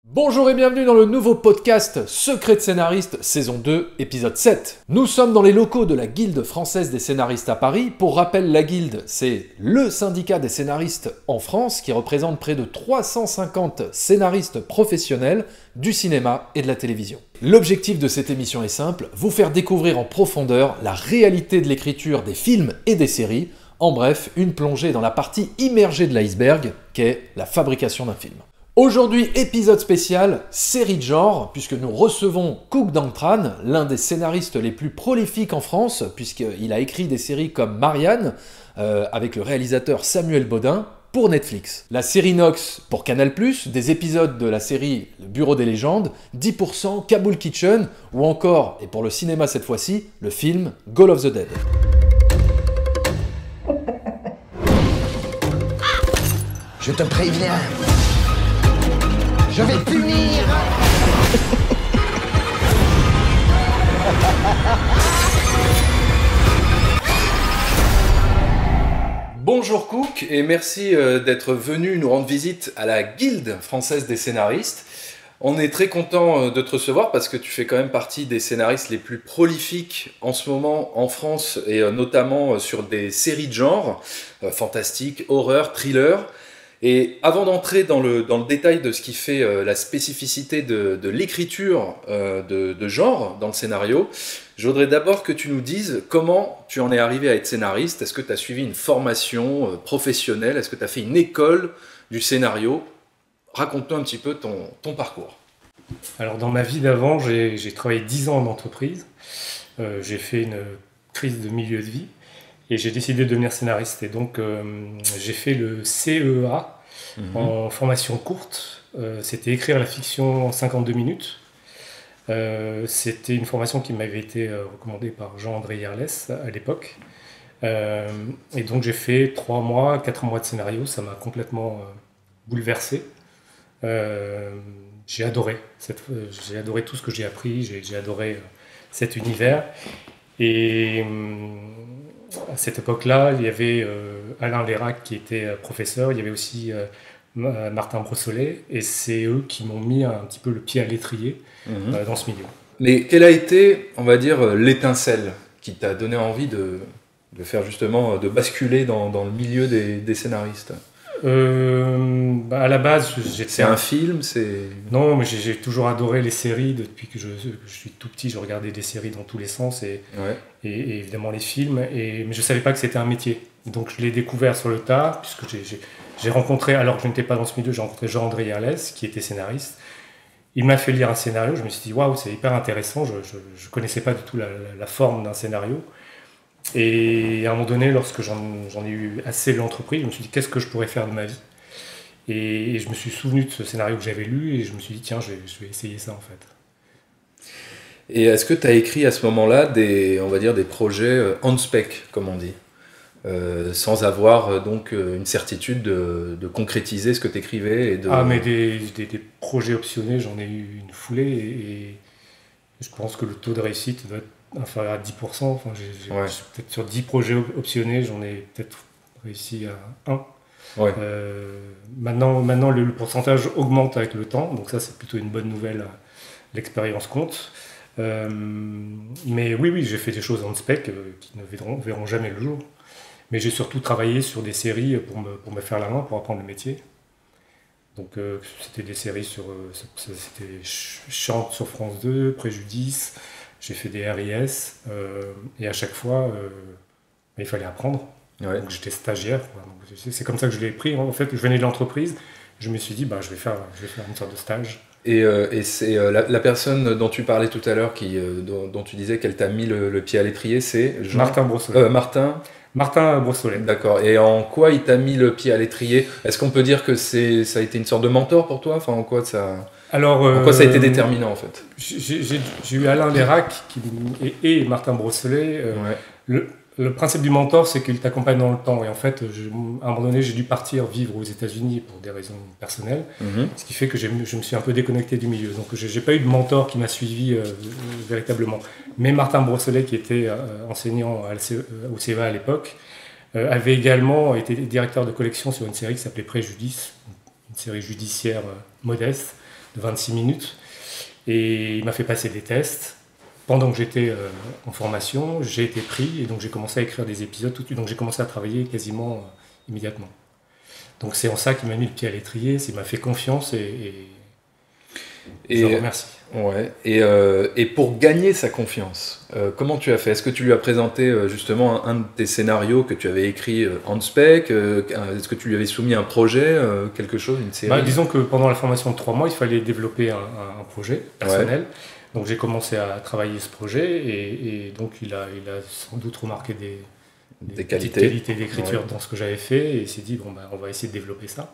Bonjour et bienvenue dans le nouveau podcast Secret de scénariste, saison 2, épisode 7. Nous sommes dans les locaux de la Guilde française des scénaristes à Paris. Pour rappel, la Guilde, c'est le syndicat des scénaristes en France qui représente près de 350 scénaristes professionnels du cinéma et de la télévision. L'objectif de cette émission est simple, vous faire découvrir en profondeur la réalité de l'écriture des films et des séries. En bref, une plongée dans la partie immergée de l'iceberg qu'est la fabrication d'un film. Aujourd'hui, épisode spécial, série de genre, puisque nous recevons Cook Dang-Tran, l'un des scénaristes les plus prolifiques en France, puisqu'il a écrit des séries comme Marianne, avec le réalisateur Samuel Bodin, pour Netflix. La série Nox pour Canal+, des épisodes de la série Le Bureau des légendes, 10%, Kabul Kitchen, ou encore, et pour le cinéma cette fois-ci, le film Goal of the Dead. Je te préviens. Je vais te punir. Bonjour Cook, et merci d'être venu nous rendre visite à la Guilde française des scénaristes. On est très content de te recevoir parce que tu fais quand même partie des scénaristes les plus prolifiques en ce moment en France, et notamment sur des séries de genre, fantastique, horreur, thriller. Et avant d'entrer dans le détail de ce qui fait la spécificité de l'écriture de genre dans le scénario, je voudrais d'abord que tu nous dises comment tu en es arrivé à être scénariste. Est-ce que tu as suivi une formation professionnelle? Est-ce que tu as fait une école du scénario? Raconte-nous un petit peu ton parcours. Alors dans ma vie d'avant, j'ai travaillé 10 ans en entreprise. J'ai fait une crise de milieu de vie. Et j'ai décidé de devenir scénariste. Et donc, j'ai fait le CEA en formation courte. C'était écrire la fiction en 52 minutes. C'était une formation qui m'avait été recommandée par Jean-André Yerlès à l'époque. Et donc, j'ai fait 3 mois, 4 mois de scénario. Ça m'a complètement bouleversé. J'ai adoré tout ce que j'ai appris. J'ai adoré cet univers. Et à cette époque-là, il y avait Alain Lérac qui était professeur, il y avait aussi Martin Brossolet, et c'est eux qui m'ont mis un petit peu le pied à l'étrier dans ce milieu. Mais quelle a été, on va dire, l'étincelle qui t'a donné envie de faire justement, de basculer dans le milieu des scénaristes? À la base, c'est un film, c'est... Non, mais j'ai toujours adoré les séries. Depuis que je suis tout petit, je regardais des séries dans tous les sens et évidemment les films. Mais je ne savais pas que c'était un métier. Donc je l'ai découvert sur le tard, puisque j'ai rencontré, alors que je n'étais pas dans ce milieu, j'ai rencontré Jean-André Yerlès, qui était scénariste. Il m'a fait lire un scénario, je me suis dit, waouh, c'est hyper intéressant. Je ne connaissais pas du tout la forme d'un scénario. Et à un moment donné, lorsque j'en ai eu assez de l'entreprise, je me suis dit qu'est-ce que je pourrais faire de ma vie. Et je me suis souvenu de ce scénario que j'avais lu et je me suis dit tiens, je vais essayer ça en fait. Et est-ce que tu as écrit à ce moment-là des projets on spec, comme on dit, sans avoir donc une certitude de concrétiser ce que tu écrivais Ah, mais des projets optionnés, j'en ai eu une foulée et je pense que le taux de réussite doit être inférieur à 10%. Enfin, peut-être sur 10 projets optionnés, j'en ai peut-être réussi à 1. Ouais. Maintenant, le pourcentage augmente avec le temps, donc ça c'est plutôt une bonne nouvelle. L'expérience compte. Mais oui, j'ai fait des choses en spec qui ne verront jamais le jour. Mais j'ai surtout travaillé sur des séries pour me faire la main, pour apprendre le métier. Donc c'était des séries c'était Chante sur France 2, Préjudice. J'ai fait des RIS et à chaque fois, il fallait apprendre. Ouais. Donc j'étais stagiaire. C'est comme ça que je l'ai pris. En fait, je venais de l'entreprise. Je me suis dit, je vais faire une sorte de stage. Et c'est la personne dont tu parlais tout à l'heure, dont tu disais qu'elle t'a mis le pied à l'étrier, c'est Martin Brossolet. Martin Brossolet. D'accord. Et en quoi il t'a mis le pied à l'étrier? Est-ce qu'on peut dire que ça a été une sorte de mentor pour toi? Enfin, en quoi ça a été déterminant en fait? J'ai eu Alain Lérac et Martin Brossolet. Le principe du mentor, c'est qu'il t'accompagne dans le temps. Et en fait, à un moment donné, j'ai dû partir vivre aux États-Unis pour des raisons personnelles, ce qui fait que je me suis un peu déconnecté du milieu. Donc, j'ai pas eu de mentor qui m'a suivi véritablement. Mais Martin Brossolet, qui était enseignant au CEA à l'époque, avait également été directeur de collection sur une série qui s'appelait Préjudice, une série judiciaire modeste. 26 minutes. Et il m'a fait passer des tests. Pendant que j'étais en formation, j'ai été pris et donc j'ai commencé à écrire des épisodes tout de suite. Donc j'ai commencé à travailler quasiment immédiatement. Donc c'est en ça qu'il m'a mis le pied à l'étrier, il m'a fait confiance et je le remercie. Ouais. Et pour gagner sa confiance, comment tu as fait? Est-ce que tu lui as présenté justement un de tes scénarios que tu avais écrit en spec? Est-ce que tu lui avais soumis un projet, quelque chose, une série? Disons que pendant la formation de 3 mois, il fallait développer un projet personnel. Ouais. Donc j'ai commencé à travailler ce projet et donc il a sans doute remarqué des petites qualités d'écriture dans ce que j'avais fait et il s'est dit on va essayer de développer ça.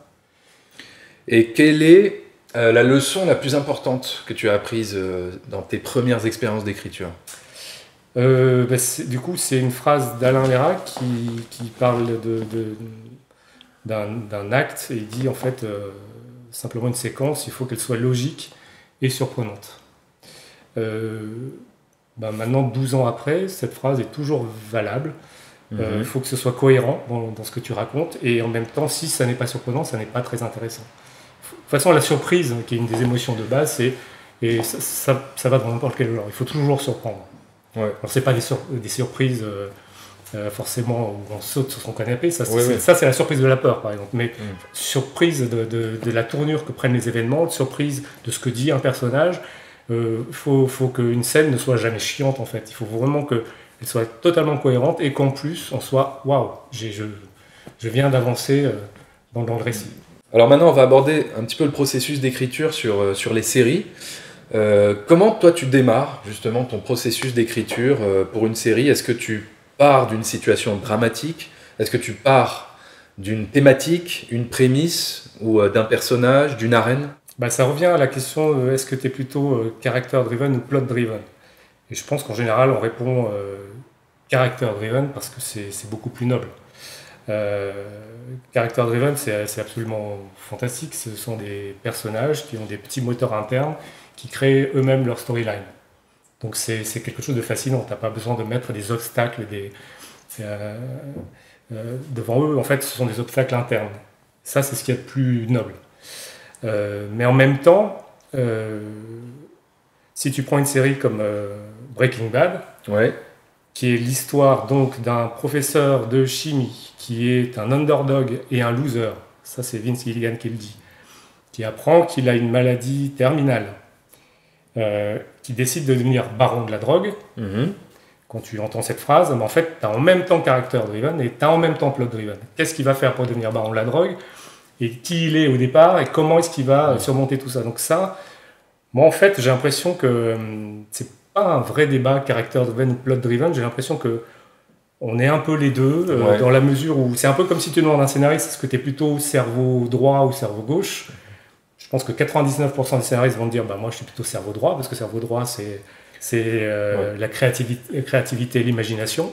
Et quelle est la leçon la plus importante que tu as apprise dans tes premières expériences d'écriture? Du coup, c'est une phrase d'Alain Léra qui parle d'un acte et il dit en fait simplement une séquence, il faut qu'elle soit logique et surprenante. Maintenant, 12 ans après, cette phrase est toujours valable. Il faut que ce soit cohérent dans ce que tu racontes et en même temps, si ça n'est pas surprenant, ça n'est pas très intéressant. De toute façon, la surprise, qui est une des émotions de base, ça va dans n'importe quel genre. Il faut toujours surprendre. Ouais. Alors, c'est pas des surprises forcément où on saute sur son canapé. Ça, c'est la surprise de la peur, par exemple. Mais surprise de la tournure que prennent les événements, surprise de ce que dit un personnage. Faut qu'une scène ne soit jamais chiante, en fait. Il faut vraiment qu'elle soit totalement cohérente et qu'en plus, on soit « waouh, je viens d'avancer dans le récit ». Alors maintenant, on va aborder un petit peu le processus d'écriture sur les séries. Comment toi tu démarres justement ton processus d'écriture pour une série? Est-ce que tu pars d'une situation dramatique? Est-ce que tu pars d'une thématique, une prémisse ou d'un personnage, d'une arène? Ça revient à la question est-ce que tu es plutôt character-driven ou plot-driven? Et je pense qu'en général on répond character-driven parce que c'est beaucoup plus noble. Character driven, c'est absolument fantastique. Ce sont des personnages qui ont des petits moteurs internes qui créent eux-mêmes leur storyline. Donc c'est quelque chose de fascinant. T'as pas besoin de mettre des obstacles devant eux. En fait, ce sont des obstacles internes. Ça, c'est ce qu'il y a de plus noble. Mais en même temps, si tu prends une série comme Breaking Bad, qui est l'histoire donc d'un professeur de chimie qui est un underdog et un loser, ça c'est Vince Gilligan qui le dit, qui apprend qu'il a une maladie terminale, qui décide de devenir baron de la drogue. Quand tu entends cette phrase, en fait, tu as en même temps character-driven et tu as en même temps plot-driven. Qu'est-ce qu'il va faire pour devenir baron de la drogue? Et qui il est au départ et comment est-ce qu'il va surmonter tout ça? Donc ça, moi en fait, j'ai l'impression que c'est pas un vrai débat character-driven ou plot-driven. J'ai l'impression que on est un peu les deux, dans la mesure où c'est un peu comme si tu demandes à un scénariste est-ce que tu es plutôt cerveau droit ou cerveau gauche. Je pense que 99% des scénaristes vont te dire moi je suis plutôt cerveau droit parce que cerveau droit c'est la créativité et l'imagination.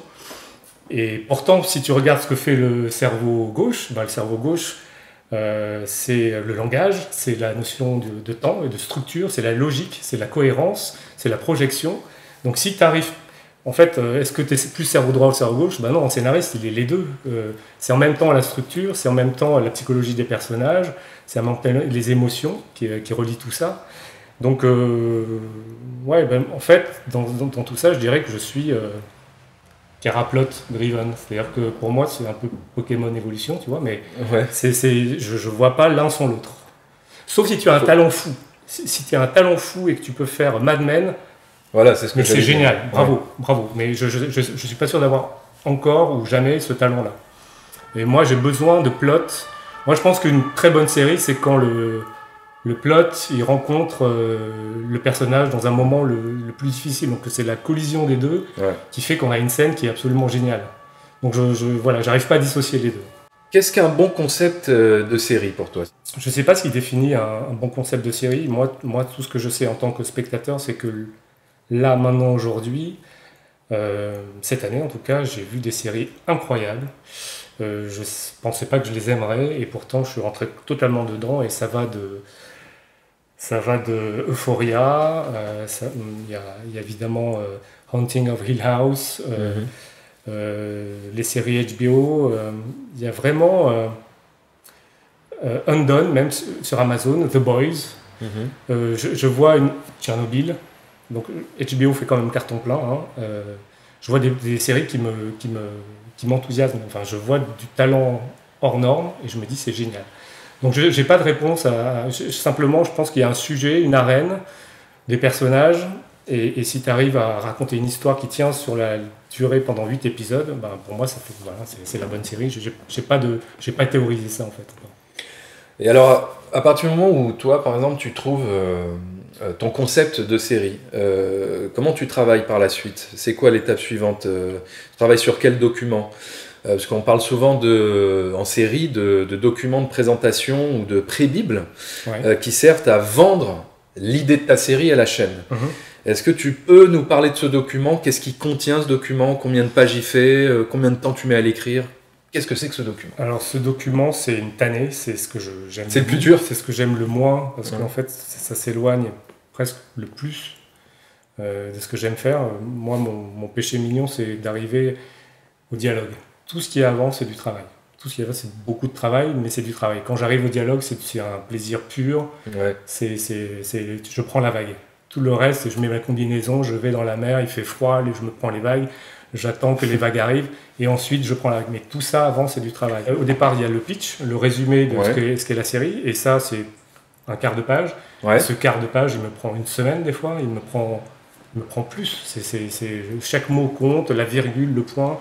Et pourtant si tu regardes ce que fait le cerveau gauche, le cerveau gauche c'est le langage, c'est la notion de temps et de structure, c'est la logique, c'est la cohérence, c'est la projection. Donc si tu arrives, en fait, est-ce que tu es plus cerveau droit ou cerveau gauche? Non, en scénariste, il est les deux. C'est en même temps la structure, c'est en même temps la psychologie des personnages, c'est en même temps les émotions qui relient tout ça. Donc, en fait, dans tout ça, je dirais que je suis Caraplot driven, c'est-à-dire que pour moi c'est un peu Pokémon évolution, tu vois, mais je vois pas l'un sans l'autre. Sauf si tu as un talent fou. Si tu as un talent fou et que tu peux faire Mad Men, voilà, c'est ce que c'est génial, bravo. Mais je suis pas sûr d'avoir encore ou jamais ce talent-là. Et moi j'ai besoin de plot. Moi je pense qu'une très bonne série c'est quand le plot il rencontre le personnage dans un moment le plus difficile. Donc c'est la collision des deux qui fait qu'on a une scène qui est absolument géniale. Donc j'arrive pas à dissocier les deux. Qu'est-ce qu'un bon concept de série pour toi? Je sais pas ce qui définit un bon concept de série. Moi tout ce que je sais en tant que spectateur c'est que là maintenant aujourd'hui, cette année en tout cas, j'ai vu des séries incroyables. Je pensais pas que je les aimerais et pourtant je suis rentré totalement dedans et ça va de Euphoria, il y a évidemment Haunting of Hill House, les séries HBO, il y a vraiment Undone, même sur Amazon, The Boys, Je vois Tchernobyl, donc HBO fait quand même carton plein. Hein. Je vois des séries qui m'enthousiasment. Enfin, je vois du talent hors norme et je me dis c'est génial. Donc je n'ai pas de réponse simplement je pense qu'il y a un sujet, une arène, des personnages et si tu arrives à raconter une histoire qui tient sur la durée pendant 8 épisodes, ben, pour moi ça fait, voilà, c'est la bonne série. J'ai pas théorisé ça en fait. Et alors à partir du moment où toi par exemple tu trouves ton concept de série, comment tu travailles par la suite? C'est quoi l'étape suivante? Tu travailles sur quel document? Parce qu'on parle souvent en série de documents de présentation ou de pré-bible qui servent à vendre l'idée de ta série à la chaîne. Est-ce que tu peux nous parler de ce document? Qu'est-ce qui contient ce document? Combien de pages il fait? Combien de temps tu mets à l'écrire? Qu'est-ce que c'est que ce document? Alors ce document c'est une tannée, c'est ce que j'aime. C'est le plus dur? C'est ce que j'aime le moins parce qu'en fait ça s'éloigne presque le plus de ce que j'aime faire. Moi mon péché mignon c'est d'arriver au dialogue. Tout ce qui est avant, c'est du travail. Tout ce qui est avant, c'est beaucoup de travail, mais c'est du travail. Quand j'arrive au dialogue, c'est un plaisir pur. Je prends la vague. Tout le reste, je mets ma combinaison, je vais dans la mer, il fait froid, je me prends les vagues, j'attends que les vagues arrivent, et ensuite je prends la vague. Mais tout ça, avant, c'est du travail. Au départ, il y a le pitch, le résumé de ce qu'est la série, et ça, c'est un quart de page. Ce quart de page, il me prend une semaine, des fois, il me prend plus. Chaque mot compte, la virgule, le point.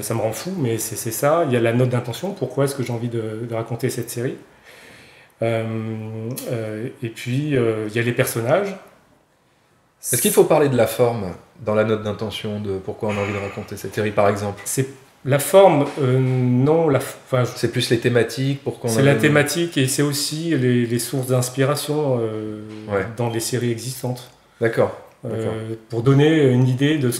Ça me rend fou, mais c'est ça. Il y a la note d'intention. Pourquoi est-ce que j'ai envie de raconter cette série? Et puis, il y a les personnages. Est-ce qu'il faut parler de la forme dans la note d'intention, de pourquoi on a envie de raconter cette série, par exemple? La forme, non. C'est plus les thématiques c'est la thématique et c'est aussi les sources d'inspiration dans des séries existantes. D'accord. Pour donner une idée de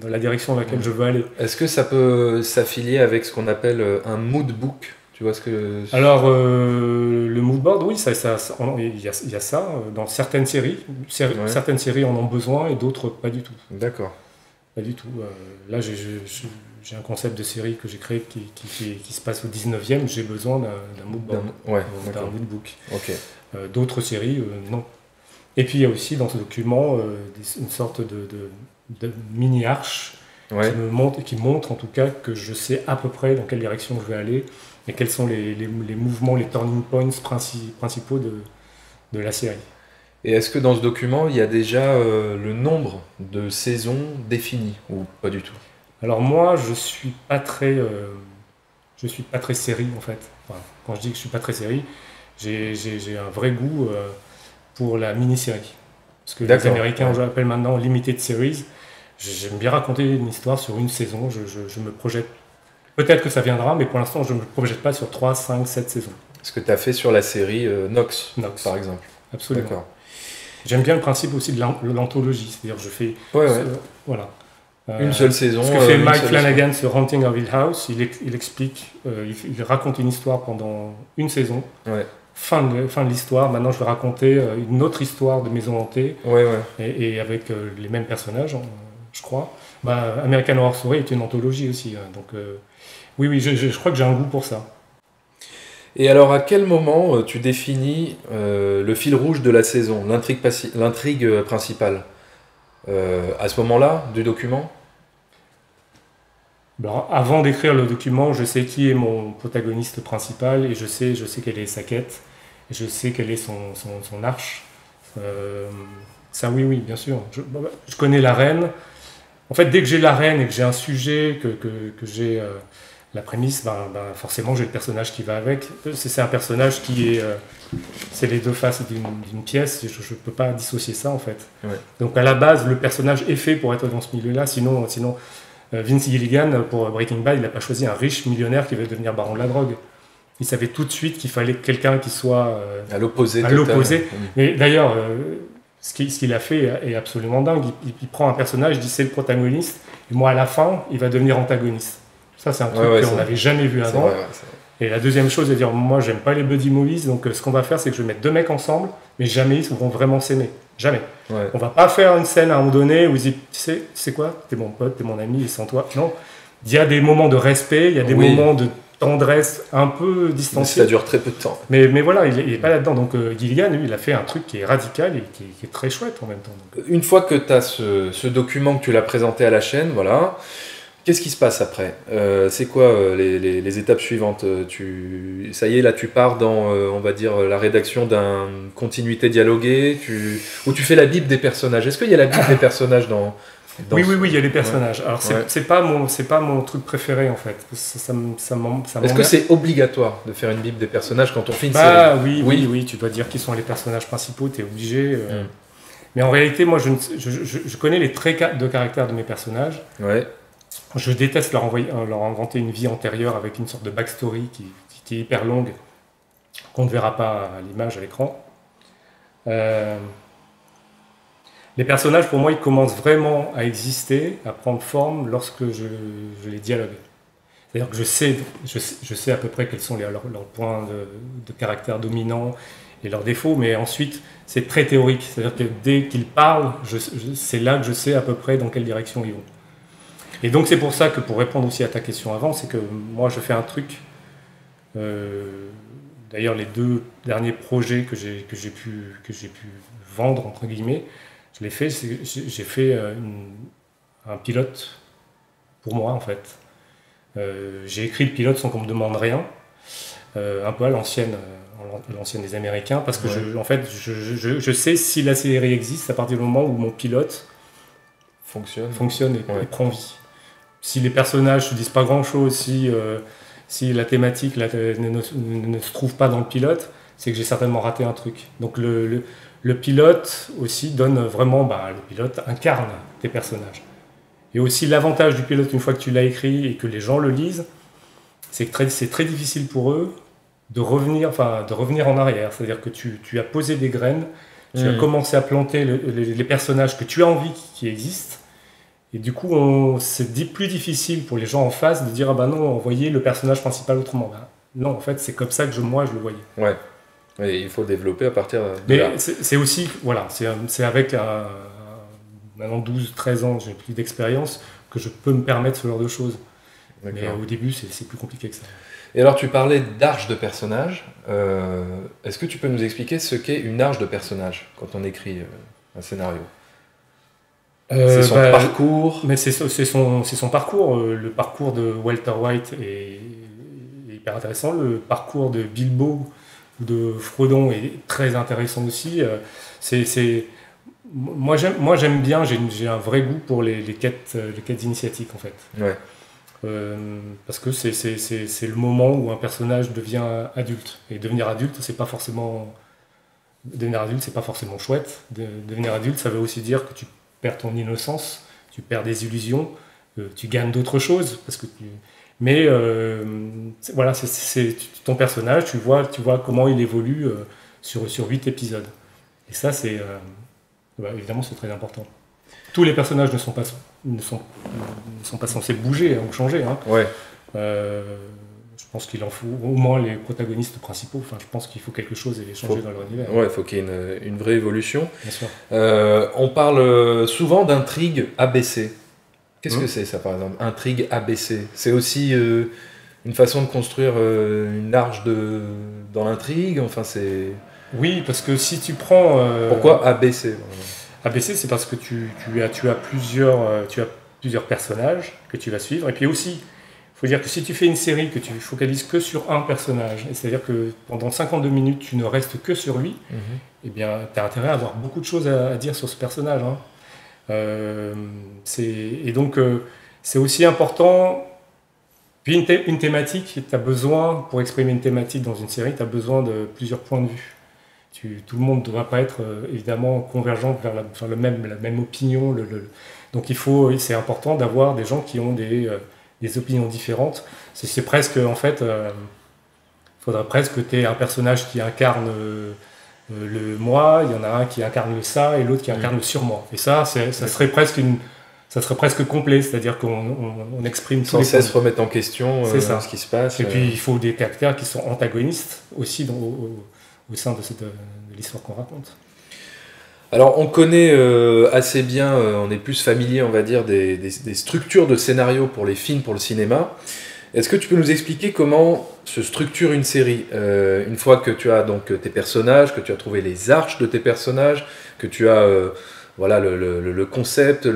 dans la direction dans laquelle je veux aller. Est-ce que ça peut s'affilier avec ce qu'on appelle un mood book? Tu vois ce que... Alors, le mood board, oui, il y a ça dans certaines séries. Certaines séries en ont besoin et d'autres pas du tout. D'accord. Pas du tout. Là, j'ai un concept de série que j'ai créé qui se passe au 19e. J'ai besoin d'un mood board, d'un mood book. D'autres séries, non. Et puis il y a aussi dans ce document une sorte de mini-arche qui montre en tout cas que je sais à peu près dans quelle direction je vais aller et quels sont les mouvements, les turning points principaux de la série. Et est-ce que dans ce document il y a déjà le nombre de saisons définies ou pas du tout? Alors moi je suis pas très série en fait. Enfin, quand je dis que je suis pas très série, j'ai un vrai goût pour la mini-série. Ce que les Américains appellent maintenant limited series. J'aime bien raconter une histoire sur une saison. Je me projette. Peut-être que ça viendra, mais pour l'instant, je ne me projette pas sur 3, 5, 7 saisons. Ce que tu as fait sur la série Nox, par exemple. Absolument. D'accord. J'aime bien le principe aussi de l'anthologie. C'est-à-dire, je fais. Voilà. Une seule saison. Ce que fait Mike Flanagan sur Haunting of Hill House, il explique, il raconte une histoire pendant une saison. Fin de l'histoire. Maintenant, je vais raconter une autre histoire de maison hantée. Et avec les mêmes personnages, je crois. American Horror Story est une anthologie aussi. Donc, oui, je crois que j'ai un goût pour ça. Et alors, à quel moment tu définis le fil rouge de la saison, l'intrigue principale? À ce moment-là, du document? Avant d'écrire le document, je sais qui est mon protagoniste principal et je sais quelle est sa quête, et je sais quelle est son arche. Ça, oui, bien sûr. Je connais l'arène. En fait, dès que j'ai l'arène et que j'ai un sujet, que j'ai la prémisse, forcément j'ai le personnage qui va avec. C'est un personnage qui est... c'est les deux faces d'une pièce, je ne peux pas dissocier ça en fait. Donc à la base, le personnage est fait pour être dans ce milieu-là, sinon Vince Gilligan, pour Breaking Bad, il n'a pas choisi un riche millionnaire qui veut devenir baron de la drogue. Il savait tout de suite qu'il fallait quelqu'un qui soit à l'opposé. Mais d'ailleurs, ce qu'il a fait est absolument dingue. Il prend un personnage, il dit c'est le protagoniste, et moi à la fin, il va devenir antagoniste. Ça, c'est un truc qu'on n'avait jamais vu avant. Et la deuxième chose, c'est de dire, moi, j'aime pas les buddy movies, donc ce qu'on va faire, c'est que je vais mettre deux mecs ensemble, mais jamais ils vont vraiment s'aimer. Jamais. On va pas faire une scène à un moment donné où ils disent, tu sais quoi, t'es mon pote, t'es mon ami, et sans toi. Non. Il y a des moments de respect, il y a des moments de tendresse un peu distanciée. Ça dure très peu de temps. Mais voilà, il n'est pas là-dedans. Donc Gilligan, lui, il a fait un truc qui est radical et qui est très chouette en même temps. Donc. Une fois que tu as ce document que tu l'as présenté à la chaîne, voilà, qu'est-ce qui se passe après ? C'est quoi les étapes suivantes ? Ça y est, là tu pars dans, on va dire, la rédaction d'une continuité dialoguée, où tu fais la Bible des personnages. Est-ce qu'il y a la Bible des personnages dans oui, il y a les personnages. Ouais. Alors c'est pas mon truc préféré en fait. Est-ce que c'est obligatoire de faire une Bible des personnages quand on fait une série ? Oui, tu dois dire qui sont les personnages principaux, tu es obligé. Mais en réalité, moi je connais les traits de caractère de mes personnages. Ouais. Je déteste leur inventer une vie antérieure avec une sorte de backstory qui est hyper longue, qu'on ne verra pas à l'image, à l'écran. Les personnages, pour moi, ils commencent vraiment à exister, à prendre forme lorsque je les dialogue. C'est-à-dire que je sais à peu près quels sont leurs points de caractère dominants et leurs défauts, mais ensuite, c'est très théorique. C'est-à-dire que dès qu'ils parlent, c'est là que je sais à peu près dans quelle direction ils vont. Et donc, c'est pour ça que, pour répondre aussi à ta question avant, c'est que moi, je fais un truc... D'ailleurs, les 2 derniers projets que j'ai pu vendre, entre guillemets, je l'ai fait, j'ai fait un pilote pour moi en fait. J'ai écrit le pilote sans qu'on me demande rien, un peu à l'ancienne des Américains, parce que je sais si la série existe à partir du moment où mon pilote fonctionne et prend vie. Si les personnages ne disent pas grand chose, si la thématique ne se trouve pas dans le pilote, c'est que j'ai certainement raté un truc. Donc le pilote aussi donne vraiment, le pilote incarne tes personnages. Et aussi l'avantage du pilote, une fois que tu l'as écrit et que les gens le lisent, c'est que c'est très difficile pour eux de revenir en arrière. C'est-à-dire que tu as posé des graines, tu as commencé à planter les personnages que tu as envie qui existent. Et du coup, c'est plus difficile pour les gens en face de dire « Ah ben non, on voyait le personnage principal autrement. » Non, en fait, c'est comme ça que moi, je le voyais. Ouais. Et il faut développer à partir de là. Mais c'est aussi, voilà, c'est avec maintenant 12-13 ans, j'ai plus d'expérience, que je peux me permettre ce genre de choses. D'accord. Mais au début, c'est plus compliqué que ça. Et alors, tu parlais d'arche de personnage. Est-ce que tu peux nous expliquer ce qu'est une arche de personnage quand on écrit un scénario ? C'est son parcours. Mais c'est son parcours. Le parcours de Walter White est hyper intéressant. Le parcours de Bilbo ou de Frodon est très intéressant aussi. Moi j'aime bien. J'ai un vrai goût pour les quêtes initiatiques en fait. Ouais. Parce que c'est le moment où un personnage devient adulte. Et devenir adulte, c'est pas forcément chouette. Devenir adulte, ça veut aussi dire que tu perds ton innocence, tu perds des illusions, tu gagnes d'autres choses. Mais voilà, c'est ton personnage, tu vois comment il évolue sur 8 épisodes. Et ça, évidemment, c'est très important. Tous les personnages ne sont pas censés bouger ou changer. Hein. Ouais. Je pense qu'il en faut au moins les protagonistes principaux. Enfin, je pense qu'il faut quelque chose et changer dans leur univers. Ouais, il faut qu'il y ait une vraie évolution. Bien sûr. On parle souvent d'intrigue ABC. Qu'est-ce que c'est ça, par exemple ? Intrigue ABC. C'est aussi une façon de construire une arche dans l'intrigue. Enfin, c'est... Oui, parce que si tu prends... Pourquoi ABC ? ABC, c'est parce que tu as plusieurs personnages que tu vas suivre. Et puis aussi, il faut dire que si tu fais une série, que tu focalises que sur un personnage, c'est-à-dire que pendant 52 minutes, tu ne restes que sur lui, eh bien, tu as intérêt à avoir beaucoup de choses à dire sur ce personnage. Hein. Et donc, c'est aussi important. Puis une thématique, tu as besoin, pour exprimer une thématique dans une série, tu as besoin de plusieurs points de vue. Tout le monde ne doit pas être évidemment convergent vers la même opinion. Donc c'est important d'avoir des gens qui ont des opinions différentes. C'est presque, en fait, faudrait presque que tu aies un personnage qui incarne le moi, il y en a un qui incarne le ça et l'autre qui incarne le surmoi. Et ça serait presque complet, c'est-à-dire qu'on exprime sans cesse remettre en question ce qui se passe. Et puis il faut des caractères qui sont antagonistes aussi au sein de l'histoire qu'on raconte. Alors on connaît assez bien, on est plus familier on va dire des structures de scénario pour les films, pour le cinéma. Est-ce que tu peux nous expliquer comment se structure une série une fois que tu as donc tes personnages, que tu as trouvé les arches de tes personnages, que tu as voilà, le concept,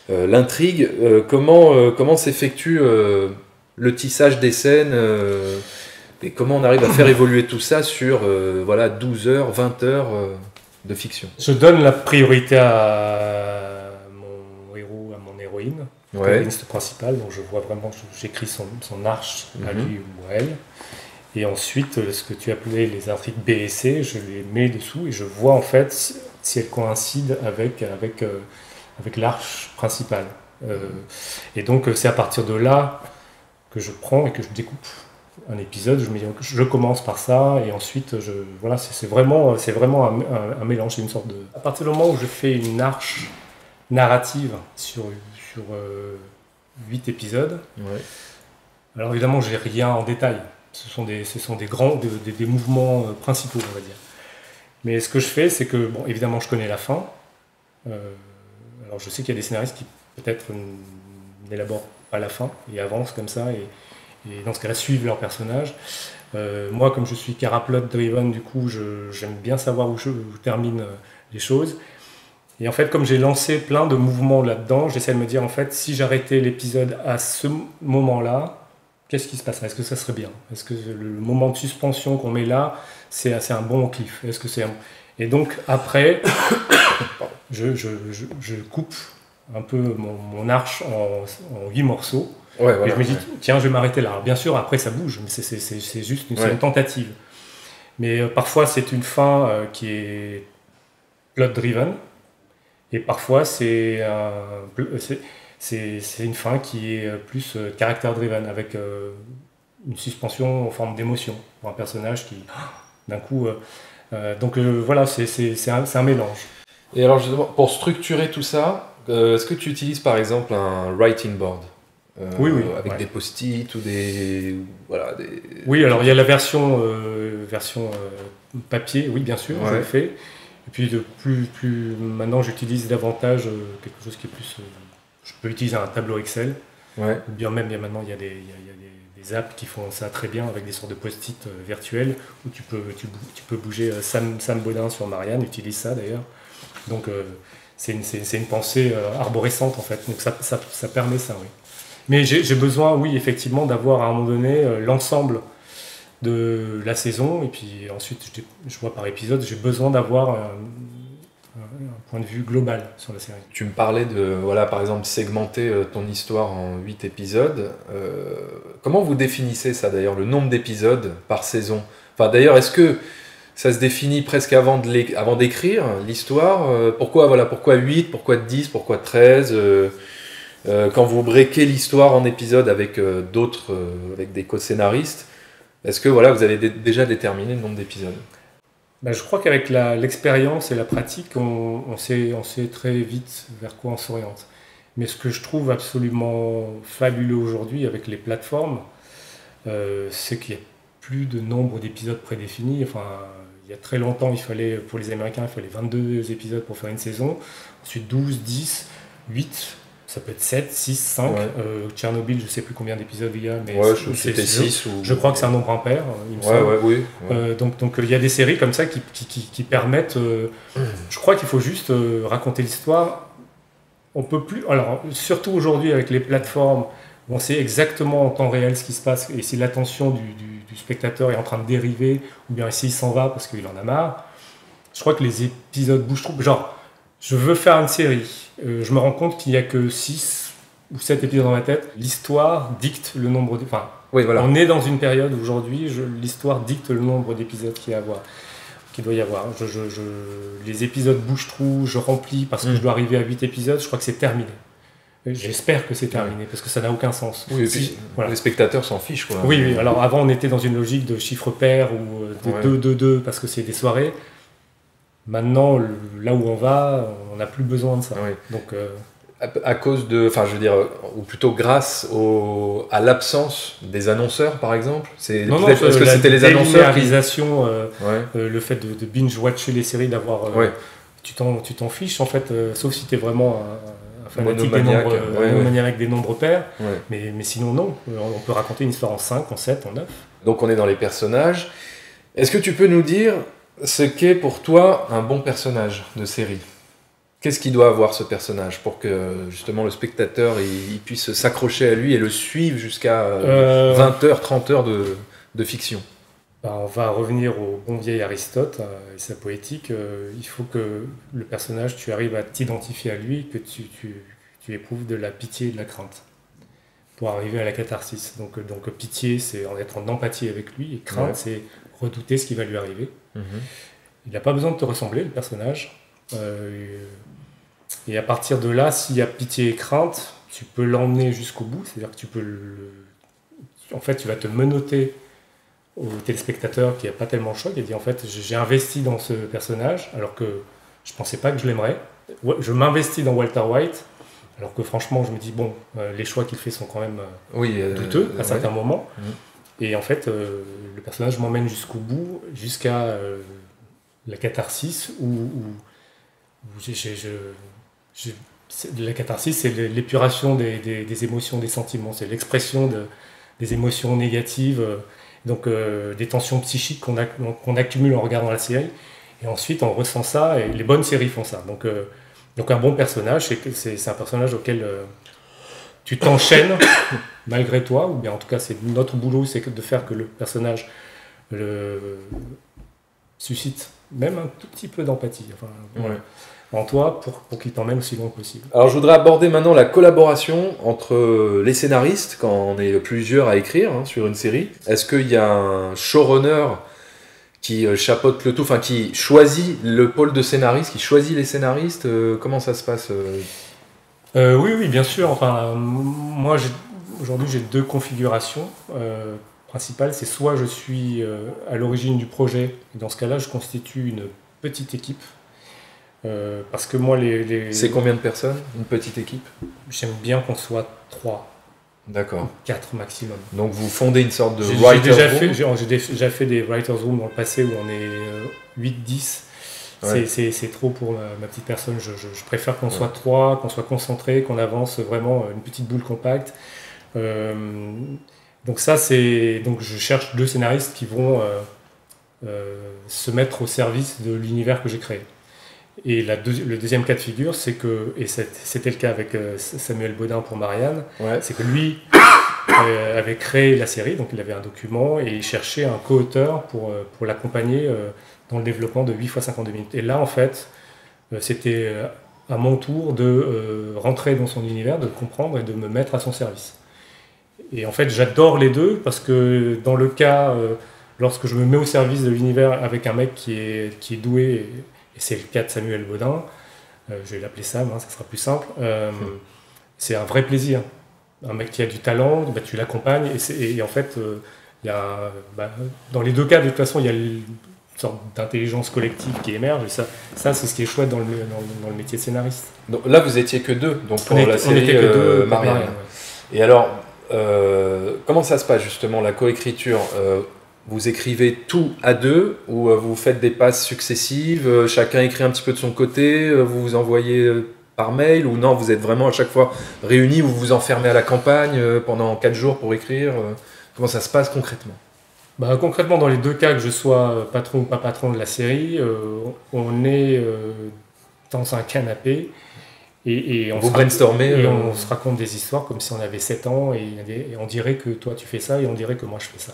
l'intrigue, comment s'effectue le tissage des scènes et comment on arrive à faire évoluer tout ça sur voilà, 12 heures, 20 heures de fiction. Je donne la priorité à mon héros, à mon héroïne, protagoniste principale, donc je vois vraiment, j'écris son arche à lui ou à elle. Et ensuite, ce que tu appelais les intrigues B et C, je les mets dessous et je vois en fait si elles coïncident avec l'arche principale. Et donc c'est à partir de là que je prends et que je découpe un épisode. Je me dis, je commence par ça et ensuite, voilà, c'est vraiment un mélange, c'est une sorte de... À partir du moment où je fais une arche narrative sur 8 épisodes, alors évidemment, j'ai rien en détail. Ce sont des grands, des mouvements principaux, on va dire. Mais ce que je fais, c'est que, bon, évidemment, je connais la fin. Alors, je sais qu'il y a des scénaristes qui, peut-être, n'élaborent pas la fin et avancent comme ça, et dans ce cas-là, suivent leur personnage. Moi, comme je suis plot-driven, du coup, j'aime bien savoir où je termine les choses. Et en fait, comme j'ai lancé plein de mouvements là-dedans, j'essaie de me dire, en fait, si j'arrêtais l'épisode à ce moment-là, qu'est-ce qui se passerait? Est-ce que ça serait bien? Est-ce que le moment de suspension qu'on met là, c'est un bon cliff? Est-ce que c'est Et donc, après, je coupe un peu mon arche en 8 morceaux. Et je me dis, tiens, je vais m'arrêter là. Alors, bien sûr, après, ça bouge, mais c'est juste une tentative. Mais parfois, c'est une fin qui est plot-driven. Et parfois, c'est une fin qui est plus caractère-driven, avec une suspension en forme d'émotion pour un personnage qui, d'un coup... donc voilà, c'est un mélange. Et alors, justement, pour structurer tout ça, est-ce que tu utilises par exemple un writing board oui, avec des post-it ou des... Voilà, Oui, alors il y a la version papier, oui, bien sûr, je le fais. Et puis maintenant, j'utilise davantage quelque chose qui est plus... je peux utiliser un tableau Excel. Ou bien même, maintenant, il y a des apps qui font ça très bien avec des sortes de post-it virtuels où tu peux bouger. Sam Bodin sur Marianne utilise ça d'ailleurs. Donc, c'est une pensée arborescente en fait. Donc, ça permet ça, oui. Mais j'ai besoin, oui, effectivement, d'avoir à un moment donné l'ensemble de la saison. Et puis ensuite, je vois par épisode, j'ai besoin d'avoir un point de vue global sur la série. Tu me parlais de, voilà, par exemple, segmenter ton histoire en 8 épisodes. Comment vous définissez ça d'ailleurs, le nombre d'épisodes par saison? Enfin, d'ailleurs, est-ce que ça se définit presque avant d'écrire l'histoire? Pourquoi 8, pourquoi 10, pourquoi 13 quand vous breakez l'histoire en épisodes avec d'autres, avec des co-scénaristes, est-ce que voilà, vous avez déjà déterminé le nombre d'épisodes? Je crois qu'avec l'expérience et la pratique, on sait très vite vers quoi on s'oriente. Mais ce que je trouve absolument fabuleux aujourd'hui avec les plateformes, c'est qu'il n'y a plus de nombre d'épisodes prédéfinis. Enfin, il y a très longtemps, pour les Américains, il fallait 22 épisodes pour faire une saison. Ensuite 12, 10, 8... Ça peut être 7, 6, 5. Tchernobyl, je ne sais plus combien d'épisodes il y a. Mais c'était 6. Je crois que c'est un nombre impair, il me semble. Donc il y a des séries comme ça qui permettent... je crois qu'il faut juste raconter l'histoire. On peut plus... Alors, surtout aujourd'hui avec les plateformes, où on sait exactement en temps réel ce qui se passe. Et si l'attention du spectateur est en train de dériver, ou bien s'il s'en va parce qu'il en a marre, je crois que les épisodes bougent trop. Genre, je veux faire une série. Je me rends compte qu'il n'y a que 6 ou 7 épisodes dans ma tête. L'histoire dicte le nombre de... Enfin, on est dans une période où aujourd'hui, l'histoire dicte le nombre d'épisodes qu'il doit y avoir. Les épisodes bougent trop, je remplis parce que je dois arriver à 8 épisodes. Je crois que c'est terminé. J'espère que c'est terminé, parce que ça n'a aucun sens. Oui, les spectateurs s'en fichent, quoi. Oui, alors avant, on était dans une logique de chiffres pairs ou de 2, parce que c'est des soirées. Maintenant, là où on va, on n'a plus besoin de ça. Donc, à cause de, enfin, je veux dire, ou plutôt grâce à l'absence des annonceurs, par exemple. Est-ce que c'était les annonceurs le fait de binge-watcher les séries, d'avoir, tu t'en fiches en fait, sauf si tu es vraiment un fanatique des monomaniaque, nombres, monomaniaque avec des nombres pairs. Ouais. Mais sinon, non. On peut raconter une histoire en 5, en 7, en 9. Donc on est dans les personnages. Est-ce que tu peux nous dire ce qu'est pour toi un bon personnage de série ? Qu'est-ce qu'il doit avoir ce personnage pour que justement le spectateur il puisse s'accrocher à lui et le suivre jusqu'à 20 heures, 30 heures de fiction ? On va revenir au bon vieil Aristote et sa poétique. Il faut que le personnage, tu arrives à t'identifier à lui, que tu éprouves de la pitié et de la crainte pour arriver à la catharsis. Donc pitié, c'est en être en empathie avec lui, et crainte, c'est redouter ce qui va lui arriver. Il n'a pas besoin de te ressembler, le personnage. Et à partir de là, s'il y a pitié et crainte, tu peux l'emmener jusqu'au bout. C'est-à-dire que tu peux en fait, tu vas te menotter au téléspectateur qui n'a pas tellement le choix, qui a dit en fait j'ai investi dans ce personnage alors que je pensais pas que je l'aimerais. Je m'investis dans Walter White alors que franchement je me dis bon, les choix qu'il fait sont quand même douteux à certains moments. Et en fait le personnage m'emmène jusqu'au bout, jusqu'à la catharsis où la catharsis, c'est l'épuration des émotions, des sentiments, c'est l'expression des émotions négatives. Donc des tensions psychiques qu'on accumule en regardant la série, et ensuite on ressent ça, et les bonnes séries font ça. Donc un bon personnage, c'est un personnage auquel tu t'enchaînes malgré toi, ou bien en tout cas c'est notre boulot, c'est de faire que le personnage suscite même un tout petit peu d'empathie en toi pour qu'il t'emmène aussi loin que possible. Alors je voudrais aborder maintenant la collaboration entre les scénaristes quand on est plusieurs à écrire sur une série. Est-ce qu'il y a un showrunner qui chapeaute le tout, enfin qui choisit le pôle de scénaristes, qui choisit les scénaristes? Comment ça se passe Oui, bien sûr. Enfin, moi aujourd'hui j'ai 2 configurations principales. C'est soit je suis à l'origine du projet, et dans ce cas-là je constitue une petite équipe. Parce que moi, C'est combien de personnes, une petite équipe? J'aime bien qu'on soit 3. D'accord. 4 maximum. Donc vous fondez une sorte de writer's room. J'ai déjà fait des writer's room dans le passé où on est 8-10. Ouais. C'est trop pour ma petite personne. Je préfère qu'on soit 3, qu'on soit concentré, qu'on avance vraiment une petite boule compacte. Donc ça, donc je cherche 2 scénaristes qui vont se mettre au service de l'univers que j'ai créé. Et le deuxième cas de figure, c'est que, et c'était le cas avec Samuel Baudin pour Marianne, c'est que lui avait créé la série, donc il avait un document et il cherchait un co-auteur pour l'accompagner dans le développement de 8 x 52 minutes. Et là, en fait, c'était à mon tour de rentrer dans son univers, de comprendre et de me mettre à son service. Et en fait, j'adore les deux parce que dans le cas, lorsque je me mets au service de l'univers avec un mec qui est doué, et c'est le cas de Samuel Baudin, je vais l'appeler Sam, ça sera plus simple, c'est un vrai plaisir. Un mec qui a du talent, tu l'accompagnes, et en fait, dans les 2 cas, de toute façon, il y a une sorte d'intelligence collective qui émerge, et ça c'est ce qui est chouette dans le métier de scénariste. Donc, là, vous étiez que 2, donc pour la série Marianne. Et alors, comment ça se passe justement, la coécriture? Vous écrivez tout à 2 ou vous faites des passes successives, chacun écrit un petit peu de son côté, vous vous envoyez par mail, ou non, vous êtes vraiment à chaque fois réunis, vous vous enfermez à la campagne pendant 4 jours pour écrire? Comment ça se passe concrètement? Concrètement, dans les 2 cas, que je sois patron ou pas patron de la série, on est dans un canapé et on se raconte des histoires comme si on avait 7 ans et on dirait que toi tu fais ça et on dirait que moi je fais ça.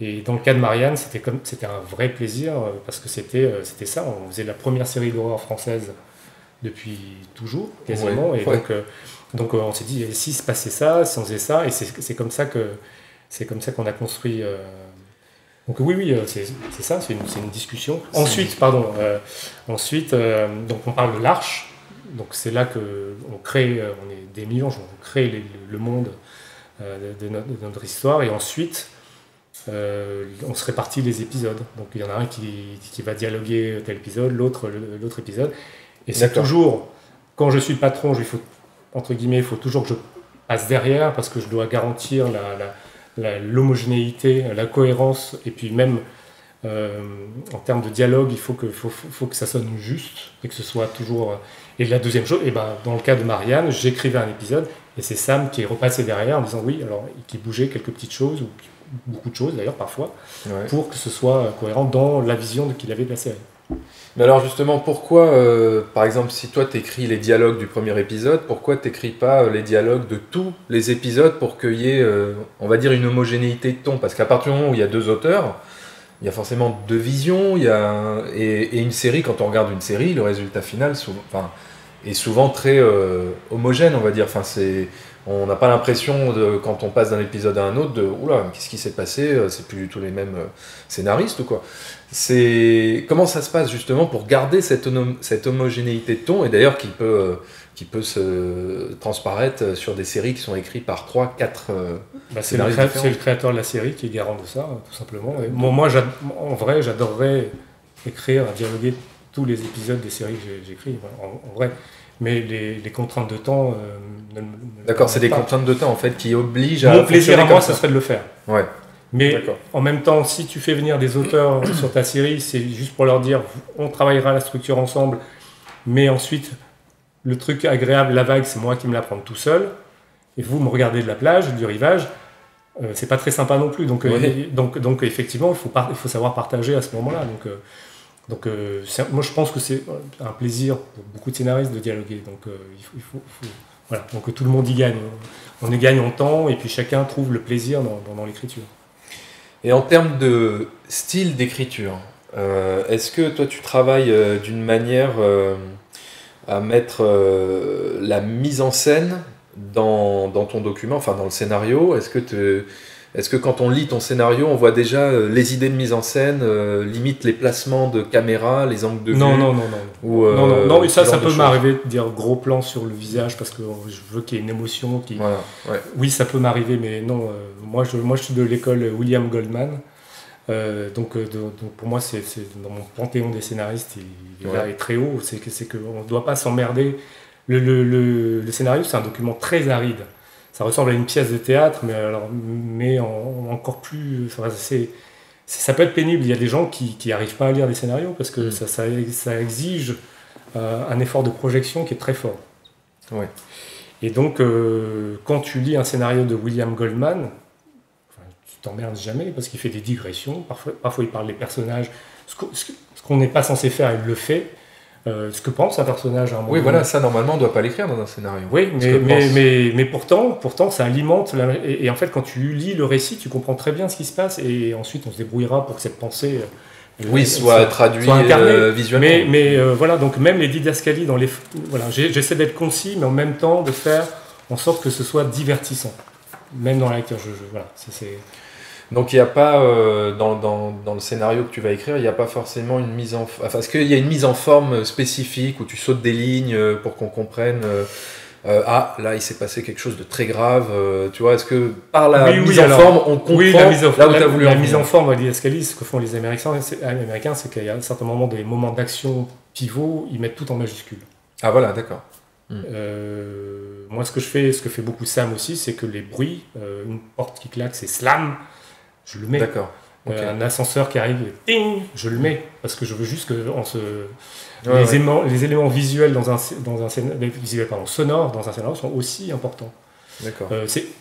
Et dans le cas de Marianne, c'était un vrai plaisir parce que c'était ça. On faisait la première série d'horreur française depuis toujours, quasiment. Donc on s'est dit, si se passait ça, si on faisait ça, et c'est comme ça qu'on a construit. Donc oui, c'est ça, c'est une discussion. Ensuite, donc on parle de l'Arche. Donc c'est là qu'on crée, on est des millions, on crée le monde de notre histoire, et ensuite. On se répartit les épisodes, donc il y en a un qui va dialoguer tel épisode, l'autre épisode, et c'est toujours, quand je suis le patron, il faut toujours que je passe derrière parce que je dois garantir l'homogénéité, la cohérence, et puis même En termes de dialogue, il faut que ça sonne juste et que ce soit toujours. Et la deuxième chose, dans le cas de Marianne, j'écrivais un épisode et c'est Sam qui est repassé derrière en disant oui, alors qui bougeait quelques petites choses ou beaucoup de choses d'ailleurs parfois, pour que ce soit cohérent dans la vision qu'il avait de la série. Mais alors justement, pourquoi, par exemple, si toi t'écris les dialogues du premier épisode, pourquoi t'écris pas les dialogues de tous les épisodes pour qu'il y ait, on va dire, une homogénéité de ton? Parce qu'à partir du moment où il y a deux auteurs, il y a forcément deux visions, et une série, quand on regarde une série, le résultat final est souvent très homogène, on va dire. On n'a pas l'impression, quand on passe d'un épisode à un autre, de « Oula, qu'est-ce qui s'est passé? C'est plus du tout les mêmes scénaristes ou quoi ?» Comment ça se passe justement pour garder cette homogénéité de ton, et d'ailleurs qui peut se transparaître sur des séries qui sont écrites par 3-4 scénaristes différents. C'est le créateur de la série qui est garant de ça, tout simplement. Et moi, en vrai, j'adorerais écrire, dialoguer tous les épisodes des séries que j'écris, en vrai. Mais les contraintes de temps... D'accord, c'est des contraintes de temps en fait qui obligent à... Mon plaisir à moi, ce serait de le faire. Ouais. Mais en même temps, si tu fais venir des auteurs sur ta série, c'est juste pour leur dire on travaillera la structure ensemble, mais ensuite, le truc agréable, la vague, c'est moi qui me la prends tout seul, et vous me regardez de la plage, du rivage, c'est pas très sympa non plus. Donc effectivement, il faut savoir partager à ce moment-là. Moi, je pense que c'est un plaisir pour beaucoup de scénaristes de dialoguer. Donc, voilà. Donc tout le monde y gagne. On y gagne en temps, et puis chacun trouve le plaisir dans l'écriture. Et en termes de style d'écriture, est-ce que toi tu travailles d'une manière à mettre la mise en scène dans ton document, enfin dans le scénario? Est-ce que quand on lit ton scénario, on voit déjà les idées de mise en scène, limite les placements de caméra, les angles de vue? Non, et ça peut m'arriver de dire gros plan sur le visage parce que je veux qu'il y ait une émotion. Voilà, ouais. Oui, ça peut m'arriver, mais non. Moi, je suis de l'école William Goldman. Donc pour moi, c'est dans mon panthéon des scénaristes, il est très haut. C'est qu'on ne doit pas s'emmerder. Le scénario, c'est un document très aride. Ça ressemble à une pièce de théâtre, mais encore plus... ça peut être pénible. Il y a des gens qui n'arrivent pas à lire des scénarios parce que ça exige un effort de projection qui est très fort. Ouais. Et donc, quand tu lis un scénario de William Goldman, tu t'emmerdes jamais parce qu'il fait des digressions. Parfois, il parle des personnages. Ce qu'on n'est pas censé faire, il le fait. Ce que pense un personnage à un moment. Oui, voilà, ça normalement on ne doit pas l'écrire dans un scénario. Oui, mais pourtant ça alimente. Et en fait, quand tu lis le récit, tu comprends très bien ce qui se passe, et ensuite on se débrouillera pour que cette pensée soit traduite visuellement. Mais voilà, donc même les didascalies, j'essaie d'être concis, mais en même temps de faire en sorte que ce soit divertissant, même dans la lecture. Donc il n'y a pas, dans le scénario que tu vas écrire, il n'y a pas forcément une mise en... Enfin, est-ce qu'il y a une mise en forme spécifique où tu sautes des lignes pour qu'on comprenne là il s'est passé quelque chose de très grave, tu vois, est-ce que par la mise en forme on comprend là où tu as voulu la mise en forme, l'idéascalie, ce que font les Américains, c'est qu'il y a un certain moment, des moments d'action pivot, ils mettent tout en majuscule. Ah voilà, d'accord. Moi ce que fait beaucoup Sam aussi, c'est que les bruits, une porte qui claque, c'est slam, je le mets. D'accord. Okay. Un ascenseur qui arrive, ting, je le mets parce que je veux juste que les éléments visuels sonores dans un scénario sont aussi importants. D'accord.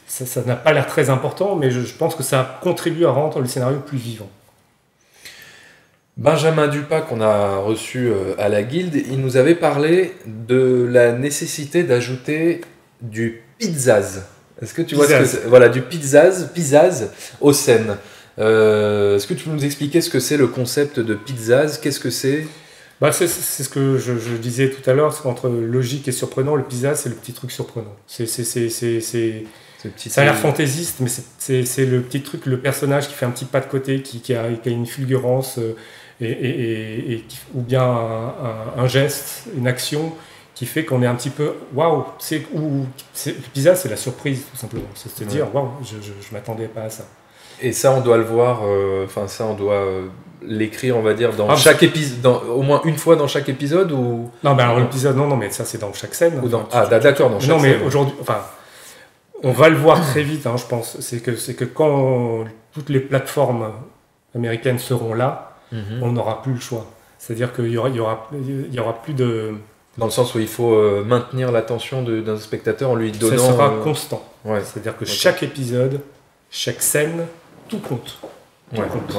Ça n'a pas l'air très important, mais je pense que ça contribue à rendre le scénario plus vivant. Benjamin Dupas, qu'on a reçu à la Guilde, il nous avait parlé de la nécessité d'ajouter du pizzazz. Est-ce que tu vois ce que c'est ? Voilà, du pizzazz aux scènes. Est-ce que tu peux nous expliquer ce que c'est le concept de pizzazz ? Qu'est-ce que c'est ? C'est ce que je disais tout à l'heure, entre logique et surprenant. Le pizzazz, c'est le petit truc surprenant. Ça a l'air fantaisiste, mais c'est le petit truc, le personnage qui fait un petit pas de côté, qui a une fulgurance, ou bien un geste, une action qui fait qu'on est un petit peu waouh. Le pizzazz, c'est la surprise, tout simplement. C'est se dire waouh, je m'attendais pas à ça. Et ça, on doit le voir, on doit l'écrire, on va dire, dans chaque épisode, au moins une fois dans chaque épisode ou... Non, l'épisode, non, mais ça, c'est dans chaque scène. D'accord, dans chaque scène. Non, mais aujourd'hui, on va le voir très vite, je pense. C'est que quand toutes les plateformes américaines seront là, on n'aura plus le choix. C'est-à-dire qu'il y aura plus de... Dans le sens où il faut maintenir l'attention d'un spectateur en lui donnant... Ça sera constant. Ouais. C'est-à-dire que chaque épisode, chaque scène, tout compte. Tout compte.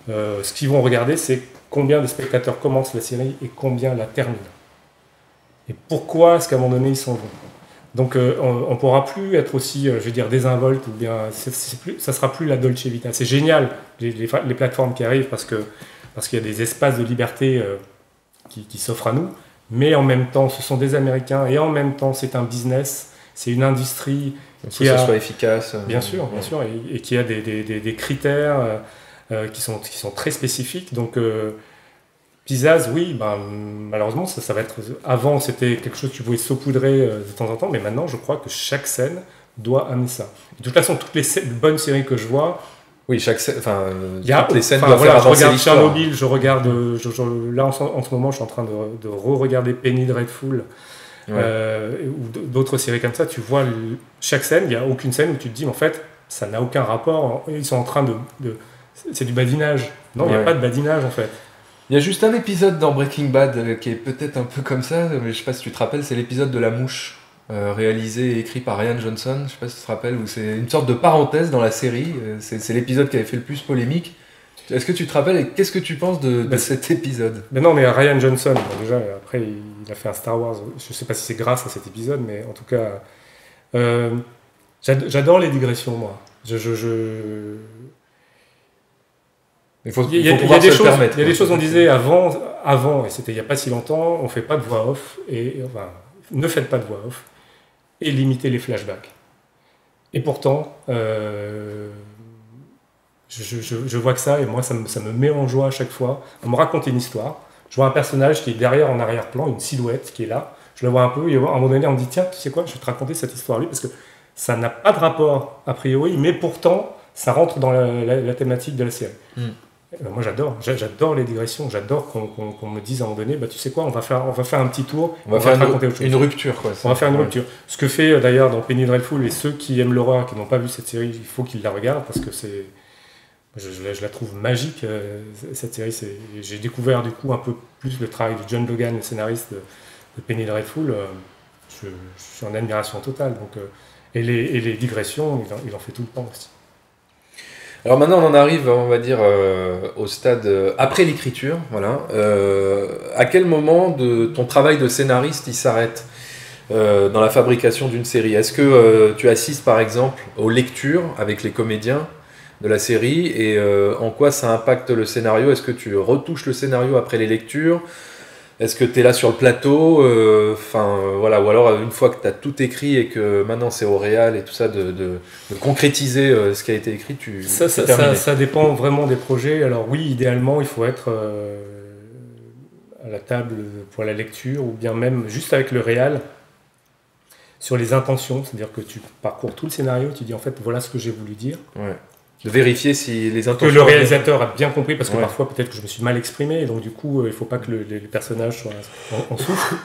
Ce qu'ils vont regarder, c'est combien de spectateurs commencent la série et combien la terminent. Et pourquoi est-ce qu'à un moment donné, ils s'en vont. Donc on ne pourra plus être aussi, je veux dire, désinvolte, ou bien ça sera plus la Dolce Vita. C'est génial, les plateformes qui arrivent, parce qu'il y a des espaces de liberté qui s'offrent à nous, mais en même temps, ce sont des Américains, et en même temps, c'est un business, c'est une industrie qui que ça soit efficace. Bien sûr, et qui a des critères qui sont très spécifiques. Donc, Pizzazz, oui, malheureusement, ça va être... Avant, c'était quelque chose que tu pouvais saupoudrer de temps en temps, mais maintenant, je crois que chaque scène doit amener ça. Et de toute façon, toutes les bonnes séries que je vois... Oui, toutes les scènes doivent faire avancer l'histoire. Je regarde Chernobyl, là, en ce moment, je suis en train de re-regarder Penny Dreadful, ou d'autres séries comme ça. Tu vois chaque scène, il n'y a aucune scène où tu te dis, en fait, ça n'a aucun rapport. Ils sont en train de c'est du badinage. Non, il n'y a pas de badinage, en fait. Il y a juste un épisode dans Breaking Bad qui est peut-être un peu comme ça, mais je sais pas si tu te rappelles, c'est l'épisode de la mouche, réalisé et écrit par Ryan Johnson, je sais pas si tu te rappelles, où c'est une sorte de parenthèse dans la série, c'est l'épisode qui avait fait le plus polémique. Est-ce que tu te rappelles et qu'est-ce que tu penses de cet épisode ? Mais non, mais Ryan Johnson, déjà, après il a fait un Star Wars, je sais pas si c'est grâce à cet épisode, mais en tout cas, j'adore les digressions, moi. Il y a des choses, on disait avant, et c'était il n'y a pas si longtemps, on ne fait pas de voix off, ne faites pas de voix off, et limitez les flashbacks. Et pourtant, je vois que ça, et moi, ça me met en joie à chaque fois. On me raconte une histoire, je vois un personnage qui est derrière en arrière-plan, une silhouette qui est là, je le vois un peu, et à un moment donné, on me dit, tiens, tu sais quoi, je vais te raconter cette histoire-là, parce que ça n'a pas de rapport, a priori, mais pourtant, ça rentre dans la thématique de la série. Moi j'adore les digressions, j'adore qu'on me dise à un moment donné, tu sais quoi, on va faire un petit tour, on va faire une rupture. On va faire une rupture. Ce que fait d'ailleurs dans Penny Dreadful, et ceux qui aiment l'horreur, qui n'ont pas vu cette série, il faut qu'ils la regardent, parce que je la trouve magique, cette série. J'ai découvert du coup un peu plus le travail de John Logan, le scénariste de Penny Dreadful. Je suis en admiration totale. Donc, et les digressions, il en fait tout le temps aussi. Alors maintenant on en arrive, on va dire, au stade après l'écriture, voilà. À quel moment de ton travail de scénariste il s'arrête dans la fabrication d'une série ? Est-ce que tu assistes par exemple aux lectures avec les comédiens de la série et en quoi ça impacte le scénario ? Est-ce que tu retouches le scénario après les lectures ? Est-ce que tu es là sur le plateau, voilà, ou alors une fois que tu as tout écrit et que maintenant c'est au réal et tout ça, de concrétiser ce qui a été écrit, ça dépend vraiment des projets. Alors oui, idéalement, il faut être à la table pour la lecture, ou bien même juste avec le réal, sur les intentions. C'est-à-dire que tu parcours tout le scénario, tu dis en fait, voilà ce que j'ai voulu dire. Ouais. De vérifier si les intentions... Que le réalisateur a bien compris, parce que parfois peut-être que je me suis mal exprimé, et donc du coup il ne faut pas que les personnages soient en souffrent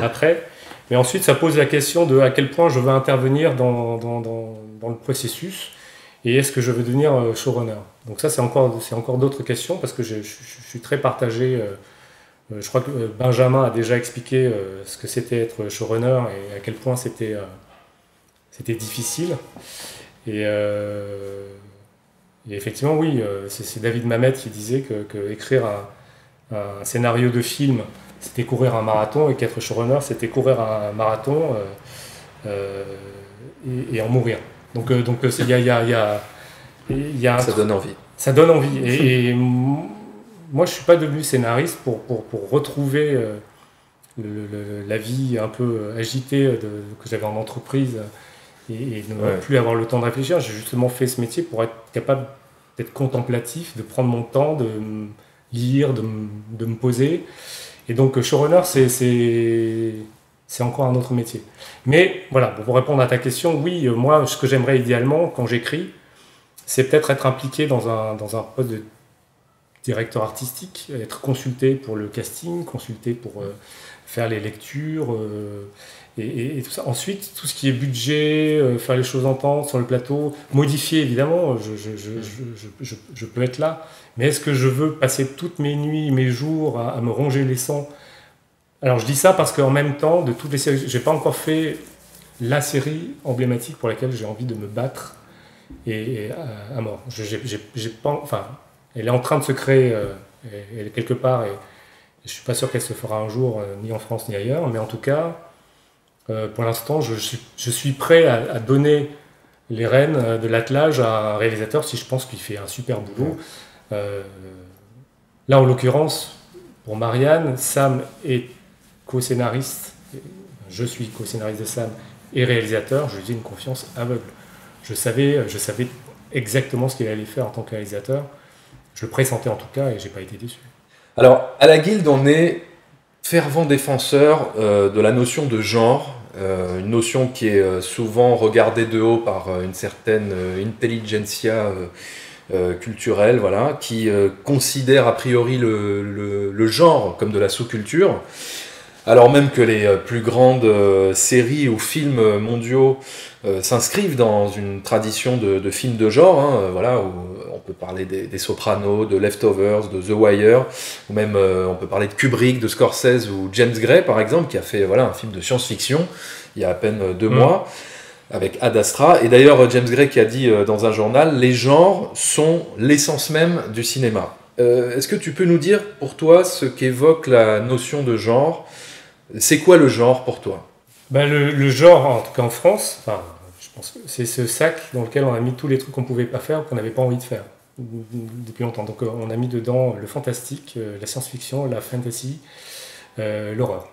après. Mais ensuite ça pose la question de à quel point je veux intervenir dans le processus, et est-ce que je veux devenir showrunner. Donc ça c'est encore d'autres questions, parce que je suis très partagé. Je crois que Benjamin a déjà expliqué ce que c'était être showrunner, et à quel point c'était difficile. Et effectivement, oui, c'est David Mamet qui disait que écrire un scénario de film, c'était courir un marathon, et qu'être showrunner, c'était courir un marathon et en mourir. Donc il y a ça donne envie. Ça donne envie. Et moi, je ne suis pas devenu scénariste pour retrouver la vie un peu agitée que j'avais en entreprise, et ne plus avoir le temps de réfléchir. J'ai justement fait ce métier pour être capable d'être contemplatif, de prendre mon temps, de lire, de me poser. Et donc showrunner, c'est encore un autre métier. Mais voilà, pour répondre à ta question, oui, moi, ce que j'aimerais idéalement quand j'écris, c'est peut-être être impliqué dans un poste de directeur artistique, être consulté pour le casting, consulté pour faire les lectures, et tout ça. Ensuite, tout ce qui est budget, faire les choses entendre sur le plateau, modifier évidemment, je peux être là. Mais est-ce que je veux passer toutes mes nuits, mes jours à me ronger les sangs? Alors je dis ça parce qu'en même temps, de toutes les séries, j'ai pas encore fait la série emblématique pour laquelle j'ai envie de me battre et à mort. J'ai pas, enfin, elle est en train de se créer, elle est quelque part, et je suis pas sûr qu'elle se fera un jour, ni en France ni ailleurs, mais en tout cas, pour l'instant, je suis prêt à donner les rênes de l'attelage à un réalisateur si je pense qu'il fait un super boulot. Là, en l'occurrence, pour Marianne, Sam est co-scénariste, je suis co-scénariste de Sam et réalisateur, je lui ai une confiance aveugle. Je savais exactement ce qu'il allait faire en tant que réalisateur, je le pressentais en tout cas et j'ai pas été déçu. Alors, à la Guilde, on est fervent défenseur de la notion de genre, une notion qui est souvent regardée de haut par une certaine intelligentsia culturelle, voilà, qui considère a priori le genre comme de la sous-culture, alors même que les plus grandes séries ou films mondiaux s'inscrivent dans une tradition de films de genre, hein, voilà, où on peut parler des Sopranos, de Leftovers, de The Wire, ou même on peut parler de Kubrick, de Scorsese ou James Gray par exemple, qui a fait voilà, un film de science-fiction il y a à peine 2 mois, avec Ad Astra. Et d'ailleurs James Gray qui a dit dans un journal, les genres sont l'essence même du cinéma. Est-ce que tu peux nous dire pour toi ce qu'évoque la notion de genre? C'est quoi le genre pour toi? Le genre, en tout cas en France, enfin, je pense que c'est ce sac dans lequel on a mis tous les trucs qu'on ne pouvait pas faire, qu'on n'avait pas envie de faire depuis longtemps. Donc on a mis dedans le fantastique, la science-fiction, la fantasy, l'horreur.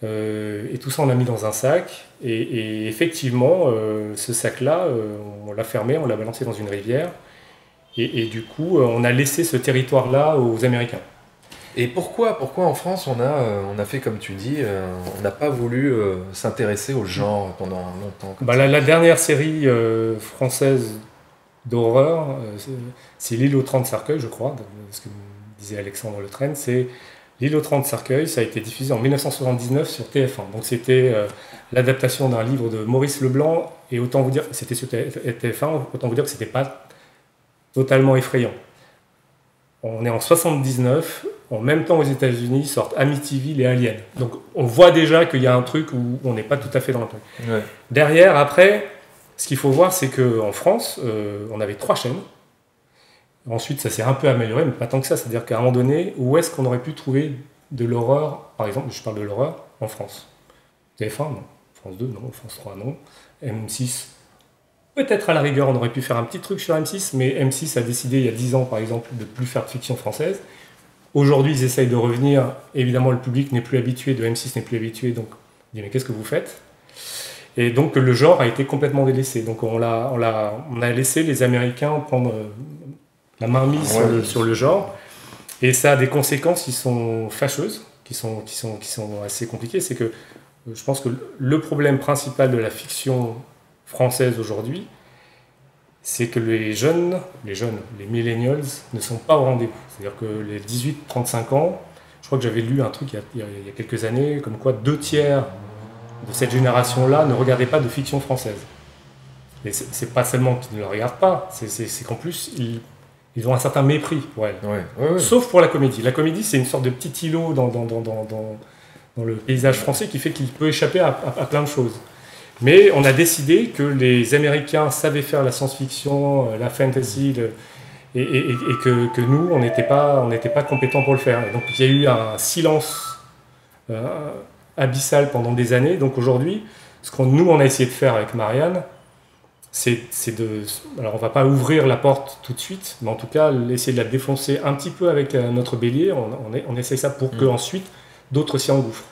Et tout ça on l'a mis dans un sac, et effectivement, ce sac-là, on l'a fermé, on l'a balancé dans une rivière, et du coup, on a laissé ce territoire-là aux Américains. Et pourquoi en France on a fait comme tu dis, on n'a pas voulu s'intéresser au genre pendant longtemps? La dernière série française d'horreur, c'est L'île aux 30 cercueils, je crois, ce que disait Alexandre Le Train, c'est L'île aux 30 cercueils, ça a été diffusé en 1979 sur TF1. Donc c'était l'adaptation d'un livre de Maurice Leblanc, et autant vous dire, c'était sur TF1, autant vous dire que c'était pas totalement effrayant. On est en 79, en même temps aux États-Unis sortent Amityville et Alien. Donc on voit déjà qu'il y a un truc où on n'est pas tout à fait dans le truc. Ouais. Derrière, après, ce qu'il faut voir, c'est qu'en France, on avait 3 chaînes. Ensuite, ça s'est un peu amélioré, mais pas tant que ça. C'est-à-dire qu'à un moment donné, où est-ce qu'on aurait pu trouver de l'horreur, par exemple, je parle de l'horreur, en France? TF1, non. France 2, non. France 3, non. M6, peut-être à la rigueur, on aurait pu faire un petit truc sur M6, mais M6 a décidé il y a 10 ans, par exemple, de ne plus faire de fiction française. Aujourd'hui, ils essayent de revenir. Évidemment, le public n'est plus habitué, de M6 n'est plus habitué, donc on dit mais qu'est-ce que vous faites? Et donc le genre a été complètement délaissé. Donc on a laissé les Américains prendre la main mise sur le genre, et ça a des conséquences qui sont fâcheuses, qui sont assez compliquées. C'est que je pense que le problème principal de la fiction française aujourd'hui, c'est que les jeunes, les millennials, ne sont pas au rendez-vous. C'est-à-dire que les 18-35 ans, je crois que j'avais lu un truc il y a quelques années, comme quoi 2/3 de cette génération-là ne regardaient pas de fiction française. Et c'est pas seulement qu'ils ne la regardent pas, c'est qu'en plus, ils ont un certain mépris pour elle. Ouais. Sauf pour la comédie. La comédie, c'est une sorte de petit îlot dans le paysage français qui fait qu'il peut échapper à plein de choses. Mais on a décidé que les Américains savaient faire la science-fiction, la fantasy, et que nous, on n'était pas compétents pour le faire. Et donc il y a eu un silence abyssal pendant des années. Donc aujourd'hui, ce qu'on on a essayé de faire avec Marianne, c'est de... Alors on ne va pas ouvrir la porte tout de suite, mais en tout cas, essayer de la défoncer un petit peu avec notre bélier. On essaye ça pour qu'ensuite, d'autres s'y engouffrent.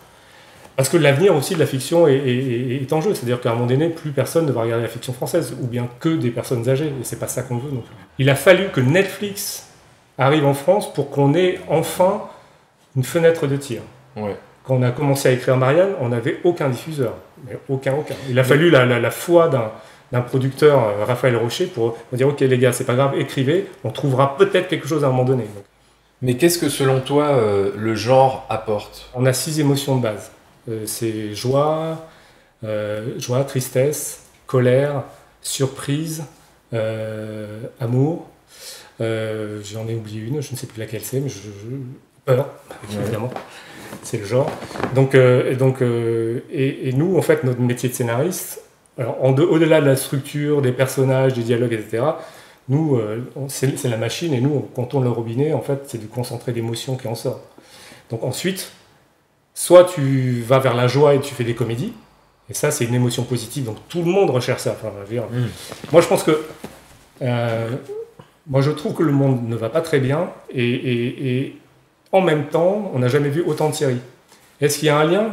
Parce que l'avenir aussi de la fiction est en jeu. C'est-à-dire qu'à un moment donné, plus personne ne va regarder la fiction française, ou bien que des personnes âgées, et c'est pas ça qu'on veut non plus. Il a fallu que Netflix arrive en France pour qu'on ait enfin une fenêtre de tir. Ouais. Quand on a commencé à écrire Marianne, on n'avait aucun diffuseur. Mais aucun. Il a fallu la foi d'un producteur, Raphaël Rocher, pour dire « Ok les gars, c'est pas grave, écrivez, on trouvera peut-être quelque chose à un moment donné. » Mais qu'est-ce que selon toi le genre apporte? On a 6 émotions de base. C'est joie, joie, tristesse, colère, surprise, amour. J'en ai oublié une, je ne sais plus laquelle c'est, mais peur, évidemment. C'est le genre. Et nous, en fait, notre métier de scénariste, alors, au-delà de la structure, des personnages, des dialogues, etc., nous, c'est la machine, et nous, quand on tourne le robinet, en fait, c'est du concentré d'émotions qui en sort. Donc ensuite, soit tu vas vers la joie et tu fais des comédies, et ça, c'est une émotion positive, donc tout le monde recherche ça. Enfin, je veux dire, moi, je pense que... moi, je trouve que le monde ne va pas très bien, et en même temps, on n'a jamais vu autant de séries. Est-ce qu'il y a un lien ?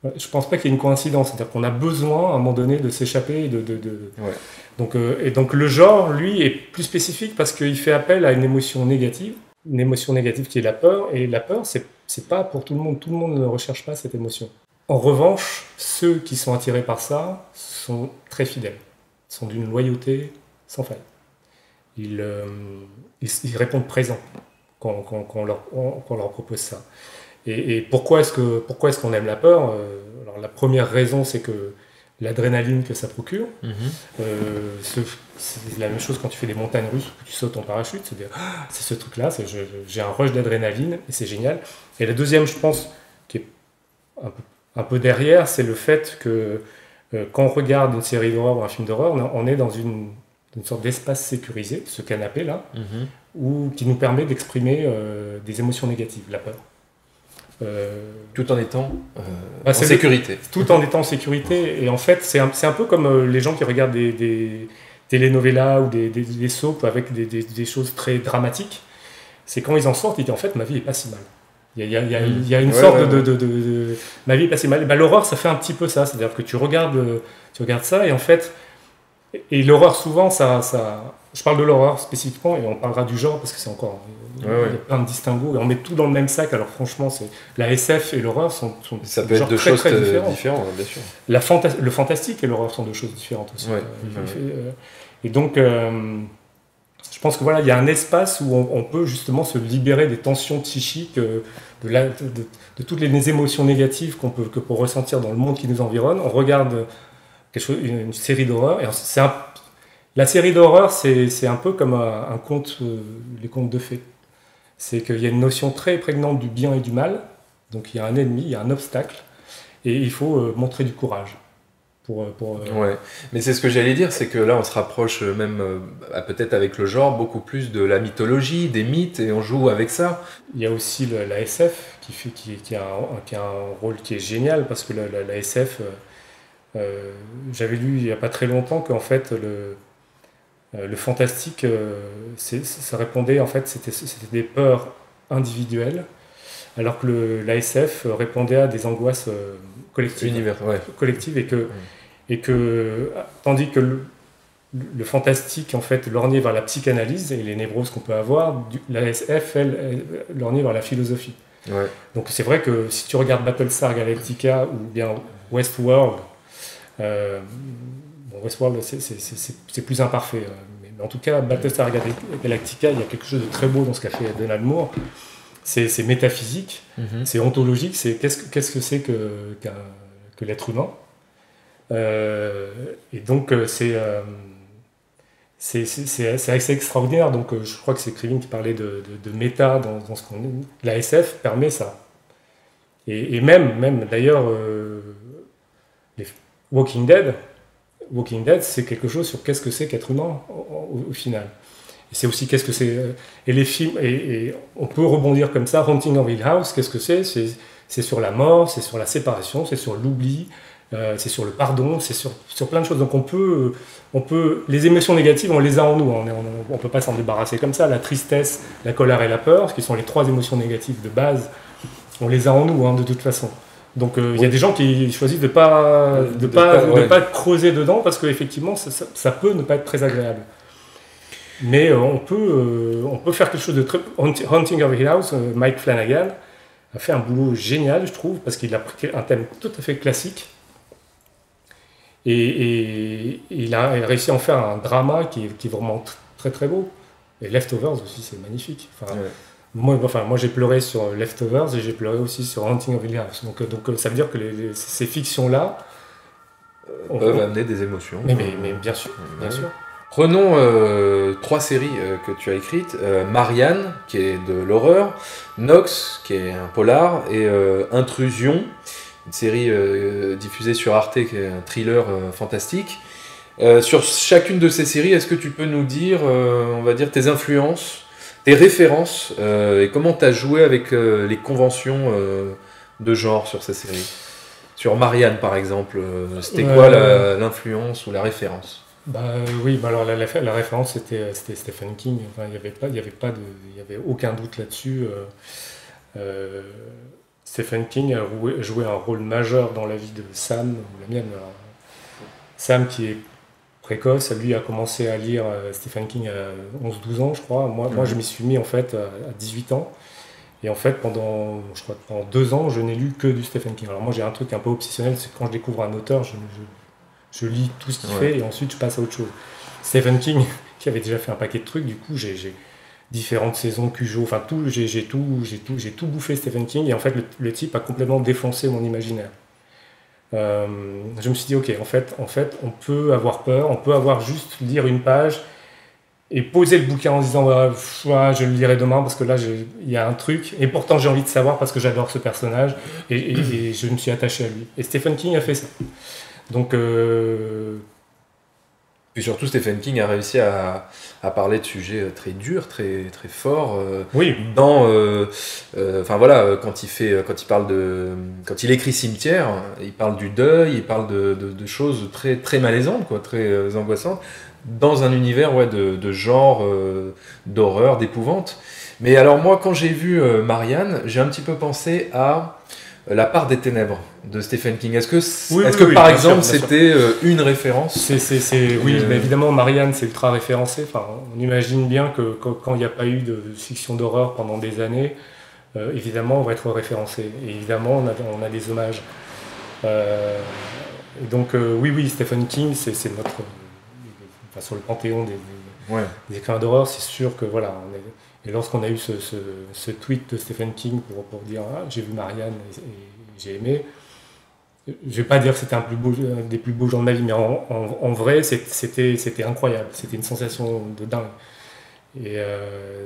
Je ne pense pas qu'il y ait une coïncidence. C'est-à-dire qu'on a besoin, à un moment donné, de s'échapper. Ouais. Donc le genre, lui, est plus spécifique parce qu'il fait appel à une émotion négative qui est la peur. Et la peur, c'est pas pour tout le monde. Tout le monde ne recherche pas cette émotion. En revanche, ceux qui sont attirés par ça sont très fidèles. Ils sont d'une loyauté sans faille. Ils répondent présent quand on leur propose ça. Et pourquoi est-ce qu'on aime la peur ? Alors la première raison, c'est que l'adrénaline que ça procure. C'est la même chose quand tu fais des montagnes russes, que tu sautes en parachute. C'est-à-dire, c'est ce truc-là, j'ai un rush d'adrénaline et c'est génial. Et la deuxième, je pense, qui est un peu derrière, c'est le fait que quand on regarde une série d'horreur ou un film d'horreur, on est dans une sorte d'espace sécurisé, ce canapé-là, qui nous permet d'exprimer des émotions négatives, la peur. Tout en étant en sécurité. Tout en étant en sécurité. Et en fait, c'est un peu comme les gens qui regardent des telenovelas ou des soaps avec des choses très dramatiques. C'est quand ils en sortent, ils disent en fait, ma vie n'est pas si mal. Il y a une sorte de ma vie n'est pas si mal. Et ben, l'horreur, ça fait un petit peu ça. C'est-à-dire que tu regardes ça et en fait, et l'horreur, souvent, je parle de l'horreur spécifiquement et on parlera du genre parce que c'est encore... Il y a plein de distinguos et on met tout dans le même sac. Alors franchement, la SF et l'horreur sont ça peut être deux choses très différentes, bien sûr. Le fantastique et l'horreur sont deux choses différentes aussi. Et donc, je pense que voilà, il y a un espace où on peut justement se libérer des tensions psychiques, de toutes les émotions négatives qu'on peut ressentir dans le monde qui nous environne. On regarde une série d'horreur et la série d'horreur, c'est un peu comme un conte, les contes de fées. C'est qu'il y a une notion très prégnante du bien et du mal. Donc il y a un ennemi, il y a un obstacle, et il faut montrer du courage. Ouais, mais c'est ce que j'allais dire, c'est que là on se rapproche même, peut-être avec le genre, beaucoup plus de la mythologie, des mythes, et on joue avec ça. Il y a aussi la SF qui a un rôle qui est génial, parce que la SF, j'avais lu il n'y a pas très longtemps qu'en fait le fantastique, ça répondait, en fait, c'était des peurs individuelles, alors que la SF répondait à des angoisses collectives. Collectives et que tandis que le fantastique, en fait, lorgnait vers la psychanalyse et les névroses qu'on peut avoir, la SF, elle lorgnait vers la philosophie. Ouais. Donc c'est vrai que si tu regardes Battlestar Galactica ou bien Westworld, Westworld, c'est plus imparfait. Mais en tout cas, Battlestar Galactica, il y a quelque chose de très beau dans ce qu'a fait Donald Moore. C'est métaphysique, c'est ontologique, c'est qu'est-ce que c'est que l'être humain. Et donc, c'est assez extraordinaire. Donc, je crois que c'est Krivine qui parlait de méta dans ce qu'on est. La SF permet ça. Et même d'ailleurs, les Walking Dead, c'est quelque chose sur qu'est-ce que c'est qu'être humain au final. Et c'est aussi qu'est-ce que c'est. Et les films, et on peut rebondir comme ça. Haunting of Hill House, qu'est-ce que c'est ? C'est sur la mort, c'est sur la séparation, c'est sur l'oubli, c'est sur le pardon, c'est sur plein de choses. Donc on peut, les émotions négatives, on les a en nous. On peut pas s'en débarrasser comme ça. La tristesse, la colère et la peur, qui sont les trois émotions négatives de base, on les a en nous, de toute façon. Donc il y a des gens qui choisissent de pas creuser dedans parce qu'effectivement ça peut ne pas être très agréable. Mais on peut faire quelque chose de très... Haunting of Hill House, Mike Flanagan a fait un boulot génial, je trouve, parce qu'il a pris un thème tout à fait classique et il a réussi à en faire un drama qui est vraiment très très beau. Et Leftovers aussi, c'est magnifique. Enfin, Moi, j'ai pleuré sur Leftovers et j'ai pleuré aussi sur Haunting of Hill House. Donc ça veut dire que ces fictions-là peuvent amener des émotions. Mais bien sûr, bien sûr. Prenons 3 séries que tu as écrites. Marianne, qui est de l'horreur, Nox, qui est un polar, et Intrusion, une série diffusée sur Arte, qui est un thriller fantastique. Sur chacune de ces séries, est-ce que tu peux nous dire, on va dire, tes influences, tes références, et comment tu as joué avec les conventions de genre sur ces séries? Sur Marianne, par exemple, c'était quoi l'influence ou la référence? Alors la référence c'était Stephen King. Enfin, il y avait aucun doute là-dessus. Stephen King a joué un rôle majeur dans la vie de Sam, ou la mienne. Alors, Sam qui est précoce, lui a commencé à lire Stephen King à 11-12 ans, je crois. Moi, je m'y suis mis en fait à 18 ans. Et en fait, pendant 2 ans, je n'ai lu que du Stephen King. Alors moi, j'ai un truc un peu obsessionnel, c'est que quand je découvre un auteur, je lis tout ce qu'il fait et ensuite je passe à autre chose. Stephen King, qui avait déjà fait un paquet de trucs, du coup j'ai différentes saisons, Cujo, enfin tout, j'ai tout bouffé Stephen King, et en fait le type a complètement défoncé mon imaginaire. Je me suis dit ok, en fait on peut avoir peur, on peut avoir juste lire une page et poser le bouquin en se disant je le lirai demain parce que là il y a un truc, et pourtant j'ai envie de savoir parce que j'adore ce personnage et je me suis attaché à lui. Et Stephen King a fait ça. Donc, Puis surtout, Stephen King a réussi à parler de sujets très durs, très, très forts. Oui. Quand il écrit Cimetière, il parle du deuil, il parle de choses très, très malaisantes, quoi, très angoissantes, dans un univers de genre, d'horreur, d'épouvante. Mais alors moi, quand j'ai vu Marianne, j'ai un petit peu pensé à La part des ténèbres de Stephen King. Est-ce que par exemple c'était une référence? Mais évidemment Marianne c'est ultra référencé. Enfin, on imagine bien que quand il n'y a pas eu de fiction d'horreur pendant des années, évidemment on va être référencé. Et évidemment on a des hommages. Et donc Stephen King c'est notre... sur le panthéon des écrivains d'horreur, c'est sûr que voilà. Et lorsqu'on a eu ce tweet de Stephen King pour dire j'ai vu Marianne et j'ai aimé, je vais pas dire que c'était un des plus beaux jours de ma vie, mais en vrai c'était incroyable, c'était une sensation de dingue. Et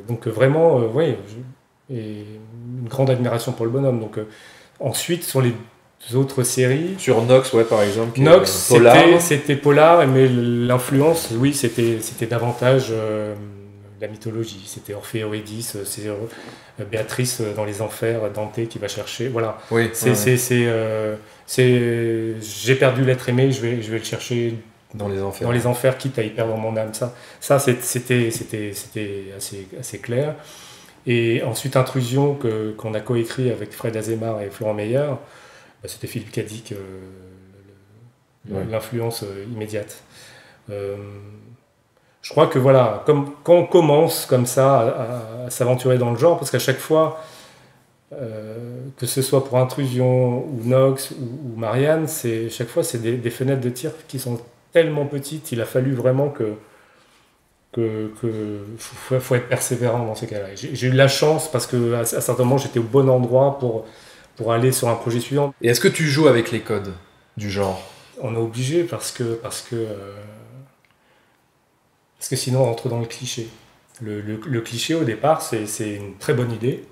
donc vraiment et une grande admiration pour le bonhomme. Donc ensuite sur les autres séries, sur Nox par exemple, Nox c'était polar, mais l'influence c'était davantage la mythologie, c'était Orphée, Eurydice, c'est Béatrice dans les enfers, Dante qui va chercher, voilà. J'ai perdu l'être aimé, je vais le chercher dans les enfers, quitte à y perdre mon âme. Ça c'était assez clair. Et ensuite Intrusion qu'on a coécrit avec Fred Azemar et Florent Meyer, c'était Philippe Cadic, l'influence immédiate. Je crois que voilà, quand on commence comme ça à s'aventurer dans le genre, parce qu'à chaque fois, que ce soit pour Intrusion ou Nox ou Marianne, chaque fois c'est des fenêtres de tir qui sont tellement petites, il a fallu vraiment faut être persévérant dans ces cas-là. J'ai eu de la chance parce qu'à certains moments j'étais au bon endroit pour aller sur un projet suivant. Et est-ce que tu joues avec les codes du genre? On est obligé parce que sinon on rentre dans le cliché. Le cliché au départ c'est une très bonne idée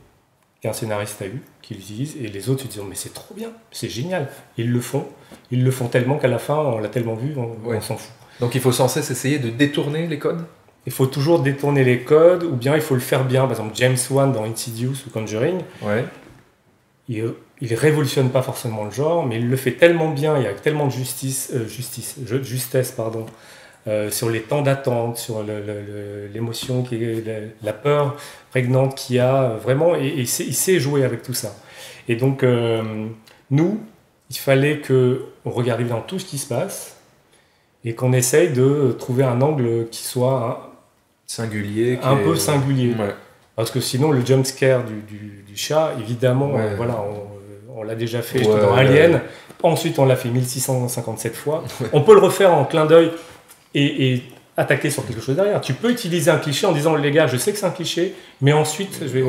qu'un scénariste a eu, qu'il utilise, et les autres se disent mais c'est trop bien, c'est génial. Ils le font tellement qu'à la fin on l'a tellement vu, on s'en fout. Donc il faut sans cesse essayer de détourner les codes? Il faut toujours détourner les codes, ou bien il faut le faire bien. Par exemple James Wan dans Insidious ou Conjuring, il révolutionne pas forcément le genre, mais il le fait tellement bien, il y a tellement de justesse sur les temps d'attente, sur l'émotion, la peur prégnante qu'il y a, vraiment, et il sait jouer avec tout ça. Et donc, nous, il fallait qu'on regarde évidemment tout ce qui se passe, et qu'on essaye de trouver un angle qui soit singulier, peu singulier. Ouais. Parce que sinon, le jump scare du chat, évidemment, on l'a déjà fait dans Alien, ensuite on l'a fait 1657 fois, on peut le refaire en clin d'œil, et attaquer sur quelque chose derrière. Tu peux utiliser un cliché en disant les gars, je sais que c'est un cliché, mais ensuite je vais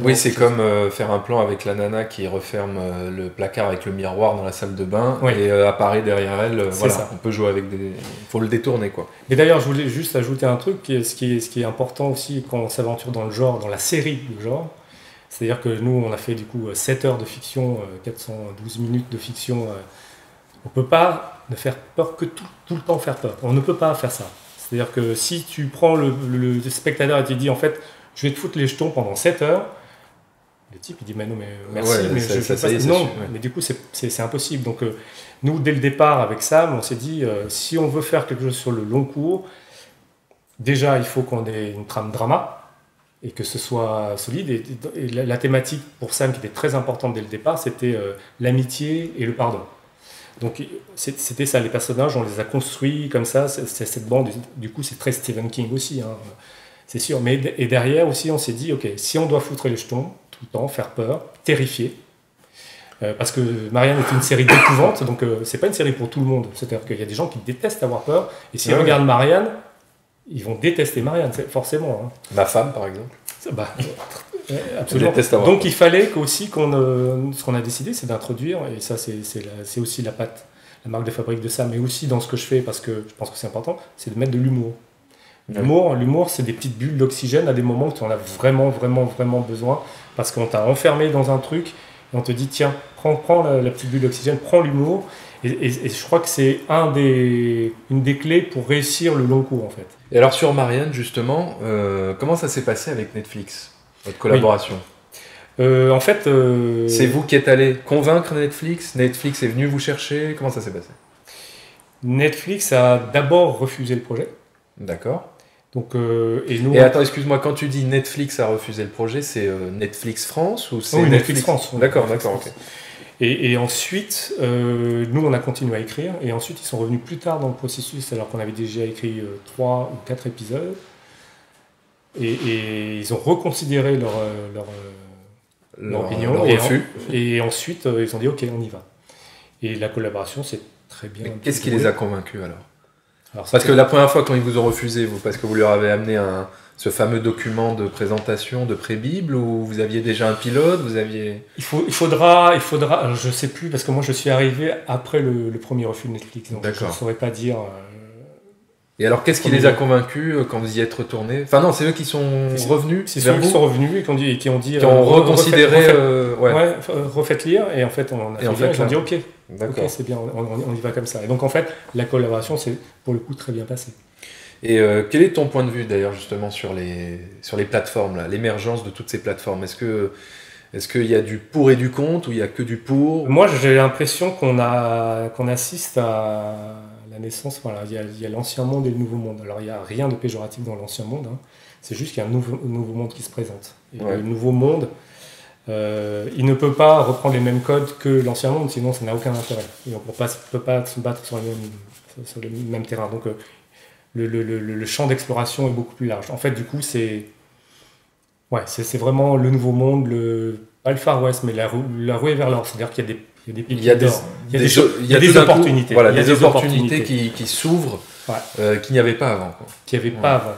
Oui, c'est comme faire un plan avec la nana qui referme le placard avec le miroir dans la salle de bain et apparaît derrière elle. Voilà, ça. On peut jouer avec des. Il faut le détourner quoi. Et d'ailleurs, je voulais juste ajouter un truc, ce qui est important aussi quand on s'aventure dans le genre, dans la série de genre. C'est-à-dire que nous, on a fait du coup 7 heures de fiction, 412 minutes de fiction. On ne peut pas ne faire peur que tout le temps faire peur. On ne peut pas faire ça. C'est-à-dire que si tu prends le spectateur et tu dis en fait, je vais te foutre les jetons pendant 7 heures, le type il dit mais non, mais merci, mais je ça non, mais du coup c'est impossible. Donc nous, dès le départ avec Sam, on s'est dit si on veut faire quelque chose sur le long cours, déjà il faut qu'on ait une trame drama et que ce soit solide. Et la thématique pour Sam qui était très importante dès le départ, c'était l'amitié et le pardon. Donc c'était ça, les personnages, on les a construits comme ça, c'est cette bande, du coup c'est très Stephen King aussi, hein, c'est sûr. Et derrière aussi on s'est dit, ok, si on doit foutre les jetons tout le temps, faire peur, terrifier, parce que Marianne est une série d'épouvante, donc c'est pas une série pour tout le monde, c'est-à-dire qu'il y a des gens qui détestent avoir peur, et s'ils regardent Marianne, ils vont détester Marianne, forcément. Hein. Ma femme par exemple. Absolument. Donc il fallait aussi ce qu'on a décidé, c'est d'introduire, et ça c'est aussi la marque de fabrique de ça, mais aussi dans ce que je fais, parce que je pense que c'est important, c'est de mettre de l'humour. L'humour, c'est des petites bulles d'oxygène à des moments où tu en as vraiment, vraiment, vraiment besoin, parce qu'on t'a enfermé dans un truc, et on te dit, tiens, prends la petite bulle d'oxygène, prends l'humour, et je crois que c'est une des clés pour réussir le long cours, en fait. Et alors sur Marianne, justement, comment ça s'est passé avec Netflix, votre collaboration ? En fait... C'est vous qui êtes allé convaincre Netflix ? Netflix est venu vous chercher ? Comment ça s'est passé ? Netflix a d'abord refusé le projet. D'accord. Donc, nous, et attends, excuse-moi, quand tu dis Netflix a refusé le projet, c'est Netflix France ou c'est oui, Netflix France. D'accord, ok. Et ensuite, nous, on a continué à écrire, et ensuite, ils sont revenus plus tard dans le processus, alors qu'on avait déjà écrit 3 ou 4 épisodes, et ils ont reconsidéré leur opinion, leur refus. Et ensuite, ils ont dit, ok, on y va. Et la collaboration, c'est très bien. Mais qu'est-ce qui les a convaincus alors parce que la première fois quand ils vous ont refusé, parce que vous leur avez amené ce fameux document de présentation de pré-bible, ou vous aviez déjà un pilote, il faudra, je sais plus, parce que moi je suis arrivé après le premier refus de Netflix, donc je ne saurais pas dire. Et alors qu'est-ce qui les a convaincus quand vous y êtes retournés ? Enfin non, c'est eux qui sont revenus. C'est ceux qui sont revenus et qui ont dit. Qui ont reconsidéré. Refaites lire, et en fait on a fait ils ont dit ok. D'accord. Ok, c'est bien, on y va comme ça. Et donc en fait, la collaboration s'est pour le coup très bien passée. Et quel est ton point de vue d'ailleurs justement sur les plateformes, là, l'émergence de toutes ces plateformes ? Est-ce qu'il y a du pour et du contre, ou il y a que du pour ? Moi j'ai l'impression qu'on assiste à la naissance, voilà, il y a l'ancien monde et le nouveau monde. Alors il n'y a rien de péjoratif dans l'ancien monde, hein. C'est juste qu'il y a un nouveau monde qui se présente. Et le nouveau monde, il ne peut pas reprendre les mêmes codes que l'ancien monde, sinon ça n'a aucun intérêt. Et on ne peut pas se battre sur le même terrain. Donc le champ d'exploration est beaucoup plus large. En fait, du coup, c'est vraiment le nouveau monde, pas le Far West, mais la ruée vers l'or. C'est-à-dire qu'il y a des pépites d'or. Il y a des opportunités. Voilà, des opportunités qui s'ouvrent, qu'il n'y avait pas avant. Qu'il n'y avait pas avant.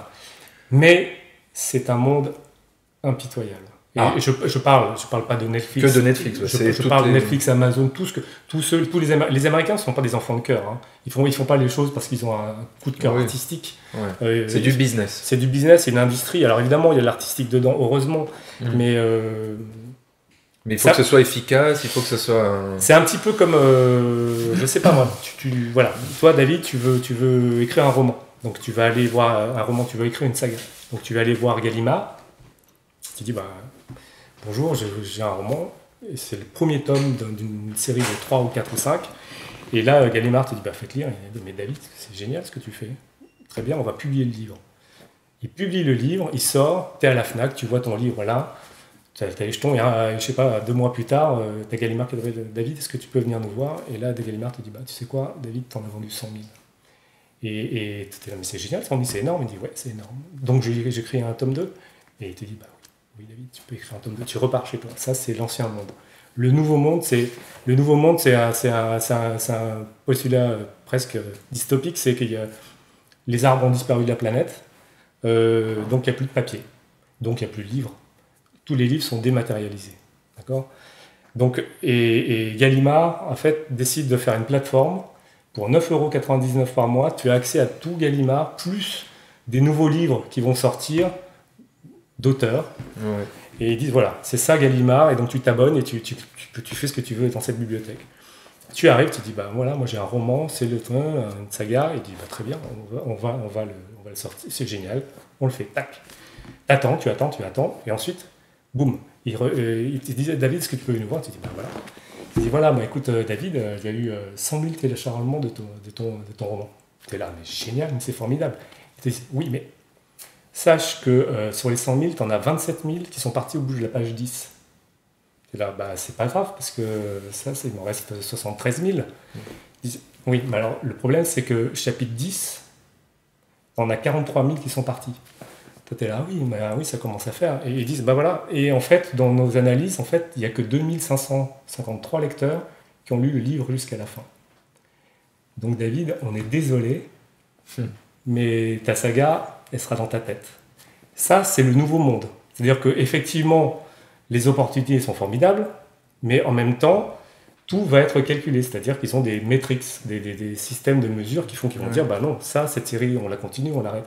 Mais c'est un monde impitoyable. Et je parle pas de Netflix. Que de Netflix. Je parle de Netflix, Amazon, les Américains ne sont pas des enfants de cœur. Hein. Ils font pas les choses parce qu'ils ont un coup de cœur artistique. Ouais. C'est du business. C'est du business, c'est une industrie. Alors évidemment, il y a de l'artistique dedans, heureusement. Mais il faut que ce soit efficace, il faut que ce soit... C'est un petit peu comme, je sais pas moi, voilà. Toi David, tu veux écrire un roman. Donc tu vas aller voir un roman, tu veux écrire une saga. Donc tu vas aller voir Gallimard. Tu dis, bonjour, j'ai un roman, et c'est le premier tome d'une série de 3 ou 4 ou 5. Et là, Gallimard te dit, faites lire. Il dit, mais David, c'est génial ce que tu fais. Très bien, on va publier le livre. Il publie le livre, il sort, tu es à la FNAC, tu vois ton livre là, tu as les jetons, et je sais pas, 2 mois plus tard, tu as Gallimard qui te dit, David, est-ce que tu peux venir nous voir ? Et là, Gallimard te dit, tu sais quoi, David, t'en as vendu 100 000. Et tu es là, mais c'est génial, 100 000, c'est énorme. Il dit, ouais, c'est énorme. Donc j'écris un tome 2. Et il te dit, oui David, tu peux écrire un tome 2, tu repars chez toi. Ça, c'est l'ancien monde. Le nouveau monde, c'est un postulat presque dystopique, c'est qu'il y a les arbres ont disparu de la planète, donc il n'y a plus de papier, donc il n'y a plus de livres. Tous les livres sont dématérialisés. D'accord ? Donc, et Gallimard, en fait, décide de faire une plateforme. Pour 9,99 € par mois, tu as accès à tout Gallimard, plus des nouveaux livres qui vont sortir d'auteurs. Ouais. Et ils disent, voilà, c'est ça Gallimard, et donc tu t'abonnes et tu fais ce que tu veux dans cette bibliothèque. Tu arrives, tu dis, bah voilà, moi j'ai un roman, c'est une saga, et il dit, bah, très bien, on va le sortir, c'est génial, on le fait, tac. T'attends, tu attends, et ensuite, boum, il te dit, David, est-ce que tu peux nous voir? Tu dis, bah voilà. Il dit, voilà, bah, écoute, David, il y a eu 100 000 téléchargements de ton roman. Tu es là, mais génial, mais c'est formidable. Il te dit, oui, mais sache que sur les 100 000, tu en as 27 000 qui sont partis au bout de la page 10. Et là, bah, c'est pas grave, parce que ça, il m'en reste 73 000. Ils disent, oui, mais alors, le problème, c'est que chapitre 10, on a 43 000 qui sont partis. Toi, t'es là, oui, ça commence à faire. Et ils disent, bah voilà. Et en fait, dans nos analyses, en fait, il n'y a que 2553 lecteurs qui ont lu le livre jusqu'à la fin. Donc, David, on est désolé, mais ta saga, elle sera dans ta tête. Ça, c'est le nouveau monde. C'est-à-dire qu'effectivement, les opportunités sont formidables, mais en même temps, tout va être calculé. C'est-à-dire qu'ils ont des métriques, des systèmes de mesure qui vont dire, bah non, ça, cette série, on la continue, on l'arrête.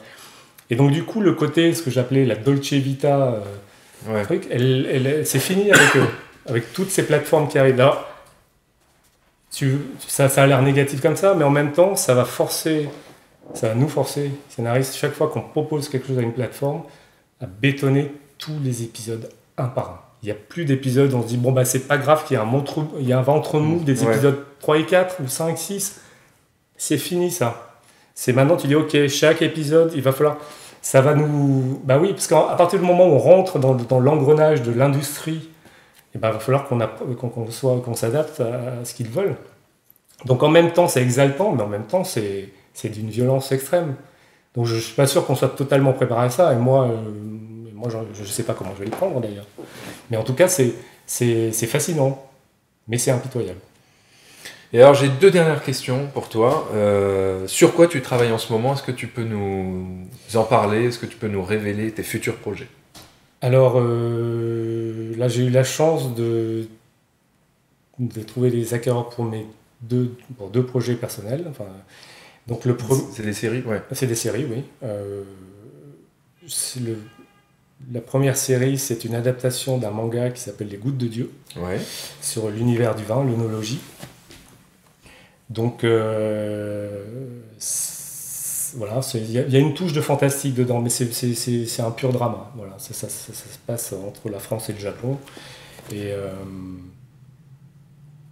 Et donc, du coup, le côté, ce que j'appelais la Dolce Vita, truc, c'est fini avec toutes ces plateformes qui arrivent. Alors, ça a l'air négatif comme ça, mais en même temps, ça va nous forcer, scénaristes, chaque fois qu'on propose quelque chose à une plateforme, à bétonner tous les épisodes un par un. Il n'y a plus d'épisodes, on se dit, bon, bah, c'est pas grave qu'il y ait un ventre mou des épisodes 3 et 4, ou 5, 6. C'est fini, ça. C'est maintenant, tu dis, ok, chaque épisode, il va falloir... Ça va nous... Bah oui, parce qu'à partir du moment où on rentre dans l'engrenage de l'industrie, il va falloir qu'on s'adapte à ce qu'ils veulent. Donc en même temps, c'est exaltant, mais en même temps, c'est d'une violence extrême. Donc je ne suis pas sûr qu'on soit totalement préparé à ça, et moi je ne sais pas comment je vais le prendre d'ailleurs. Mais en tout cas, c'est fascinant, mais c'est impitoyable. Et alors j'ai 2 dernières questions pour toi. Sur quoi tu travailles en ce moment? Est-ce que tu peux nous en parler? Est-ce que tu peux nous révéler tes futurs projets? Alors là, j'ai eu la chance de trouver des acquéreurs pour mes deux projets personnels. Enfin, donc c'est des séries, ouais. C'est des séries, oui. La première série, c'est une adaptation d'un manga qui s'appelle Les Gouttes de Dieu, sur l'univers du vin, l'œnologie. Donc voilà, il y a une touche de fantastique dedans, mais c'est un pur drama. Voilà, ça se passe entre la France et le Japon. Et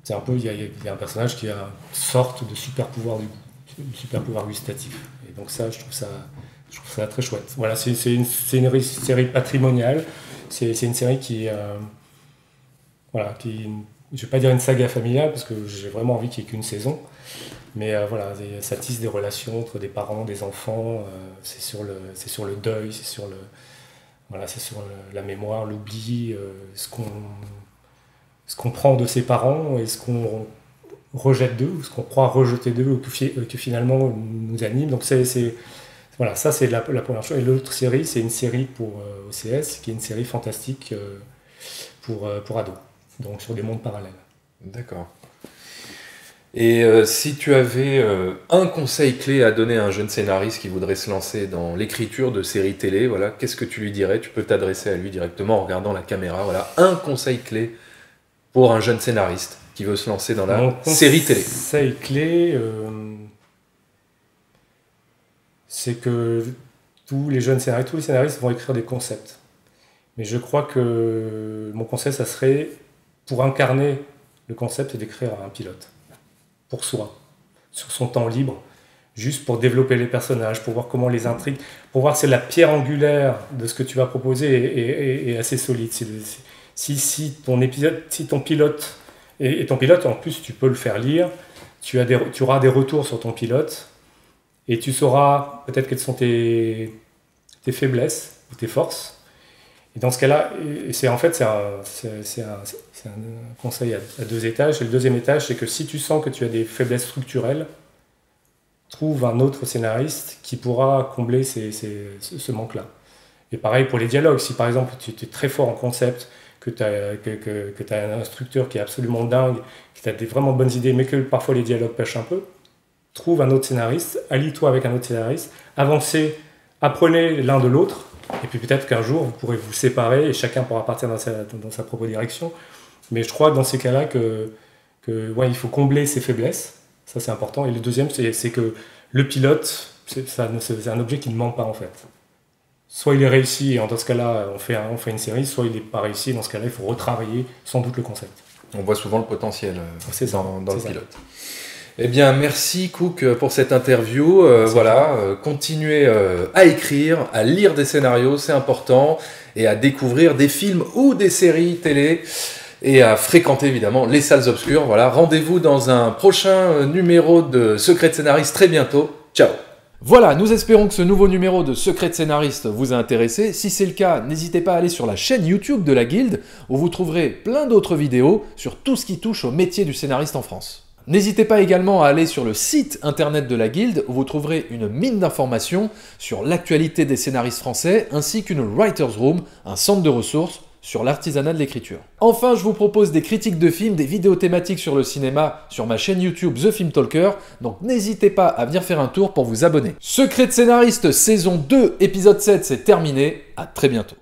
c'est un peu, il y a un personnage qui a une sorte de super pouvoir gustatif. Et donc ça, je trouve ça très chouette. Voilà, c'est une série patrimoniale. C'est une série qui je ne vais pas dire une saga familiale, parce que j'ai vraiment envie qu'il n'y ait qu'une saison. Mais voilà, ça tisse des relations entre des parents, des enfants. C'est sur le deuil, c'est sur la mémoire, l'oubli, ce qu'on prend de ses parents et ce qu'on rejette d'eux, ou ce qu'on croit rejeter d'eux, ou que finalement nous anime. Donc voilà, ça c'est la première chose. Et l'autre série, c'est une série pour OCS, qui est une série fantastique pour ados. Donc sur des mondes parallèles. D'accord. Et si tu avais un conseil clé à donner à un jeune scénariste qui voudrait se lancer dans l'écriture de séries télé, voilà, qu'est-ce que tu lui dirais? Tu peux t'adresser à lui directement en regardant la caméra. Voilà, un conseil clé pour un jeune scénariste qui veut se lancer dans la série télé. Un conseil clé, c'est que tous les scénaristes vont écrire des concepts. Mais je crois que mon conseil, ça serait, pour incarner le concept, c'est d'écrire un pilote, pour soi, sur son temps libre, juste pour développer les personnages, pour voir comment les intrigues, pour voir si la pierre angulaire de ce que tu vas proposer est assez solide. Si ton pilote, et ton pilote, en plus, tu peux le faire lire, tu auras des retours sur ton pilote, et tu sauras peut-être quelles sont tes faiblesses ou tes forces. Et dans ce cas-là, c'est un conseil à 2 étages. Et le deuxième étage, c'est que si tu sens que tu as des faiblesses structurelles, trouve un autre scénariste qui pourra combler ce manque-là. Et pareil pour les dialogues, si par exemple tu es très fort en concept, que tu as un instructeur qui est absolument dingue, que tu as vraiment bonnes idées, mais que parfois les dialogues pêchent un peu, trouve un autre scénariste, allie-toi avec un autre scénariste, avancez, apprenez l'un de l'autre, et puis peut-être qu'un jour vous pourrez vous séparer et chacun pourra partir dans sa propre direction. Mais je crois que dans ces cas-là ouais, il faut combler ses faiblesses, ça c'est important. Et le deuxième, c'est que le pilote, c'est un objet qui ne ment pas en fait. Soit il est réussi, et dans ce cas-là, on fait une série, soit il n'est pas réussi, et dans ce cas-là, il faut retravailler sans doute le concept. On voit souvent le potentiel dans le ça. pilote. Eh bien, merci Cook pour cette interview. Voilà, continuez à écrire, à lire des scénarios, c'est important, et à découvrir des films ou des séries télé, et à fréquenter évidemment les salles obscures. Voilà, rendez-vous dans un prochain numéro de Secret de Scénariste très bientôt. Ciao. Voilà, nous espérons que ce nouveau numéro de Secret de Scénariste vous a intéressé. Si c'est le cas, n'hésitez pas à aller sur la chaîne YouTube de la Guilde, où vous trouverez plein d'autres vidéos sur tout ce qui touche au métier du scénariste en France. N'hésitez pas également à aller sur le site internet de la Guilde, où vous trouverez une mine d'informations sur l'actualité des scénaristes français, ainsi qu'une Writer's Room, un centre de ressources sur l'artisanat de l'écriture. Enfin, je vous propose des critiques de films, des vidéos thématiques sur le cinéma sur ma chaîne YouTube The Film Talker, donc n'hésitez pas à venir faire un tour pour vous abonner. Secret de Scénariste saison 2 épisode 7, c'est terminé, à très bientôt.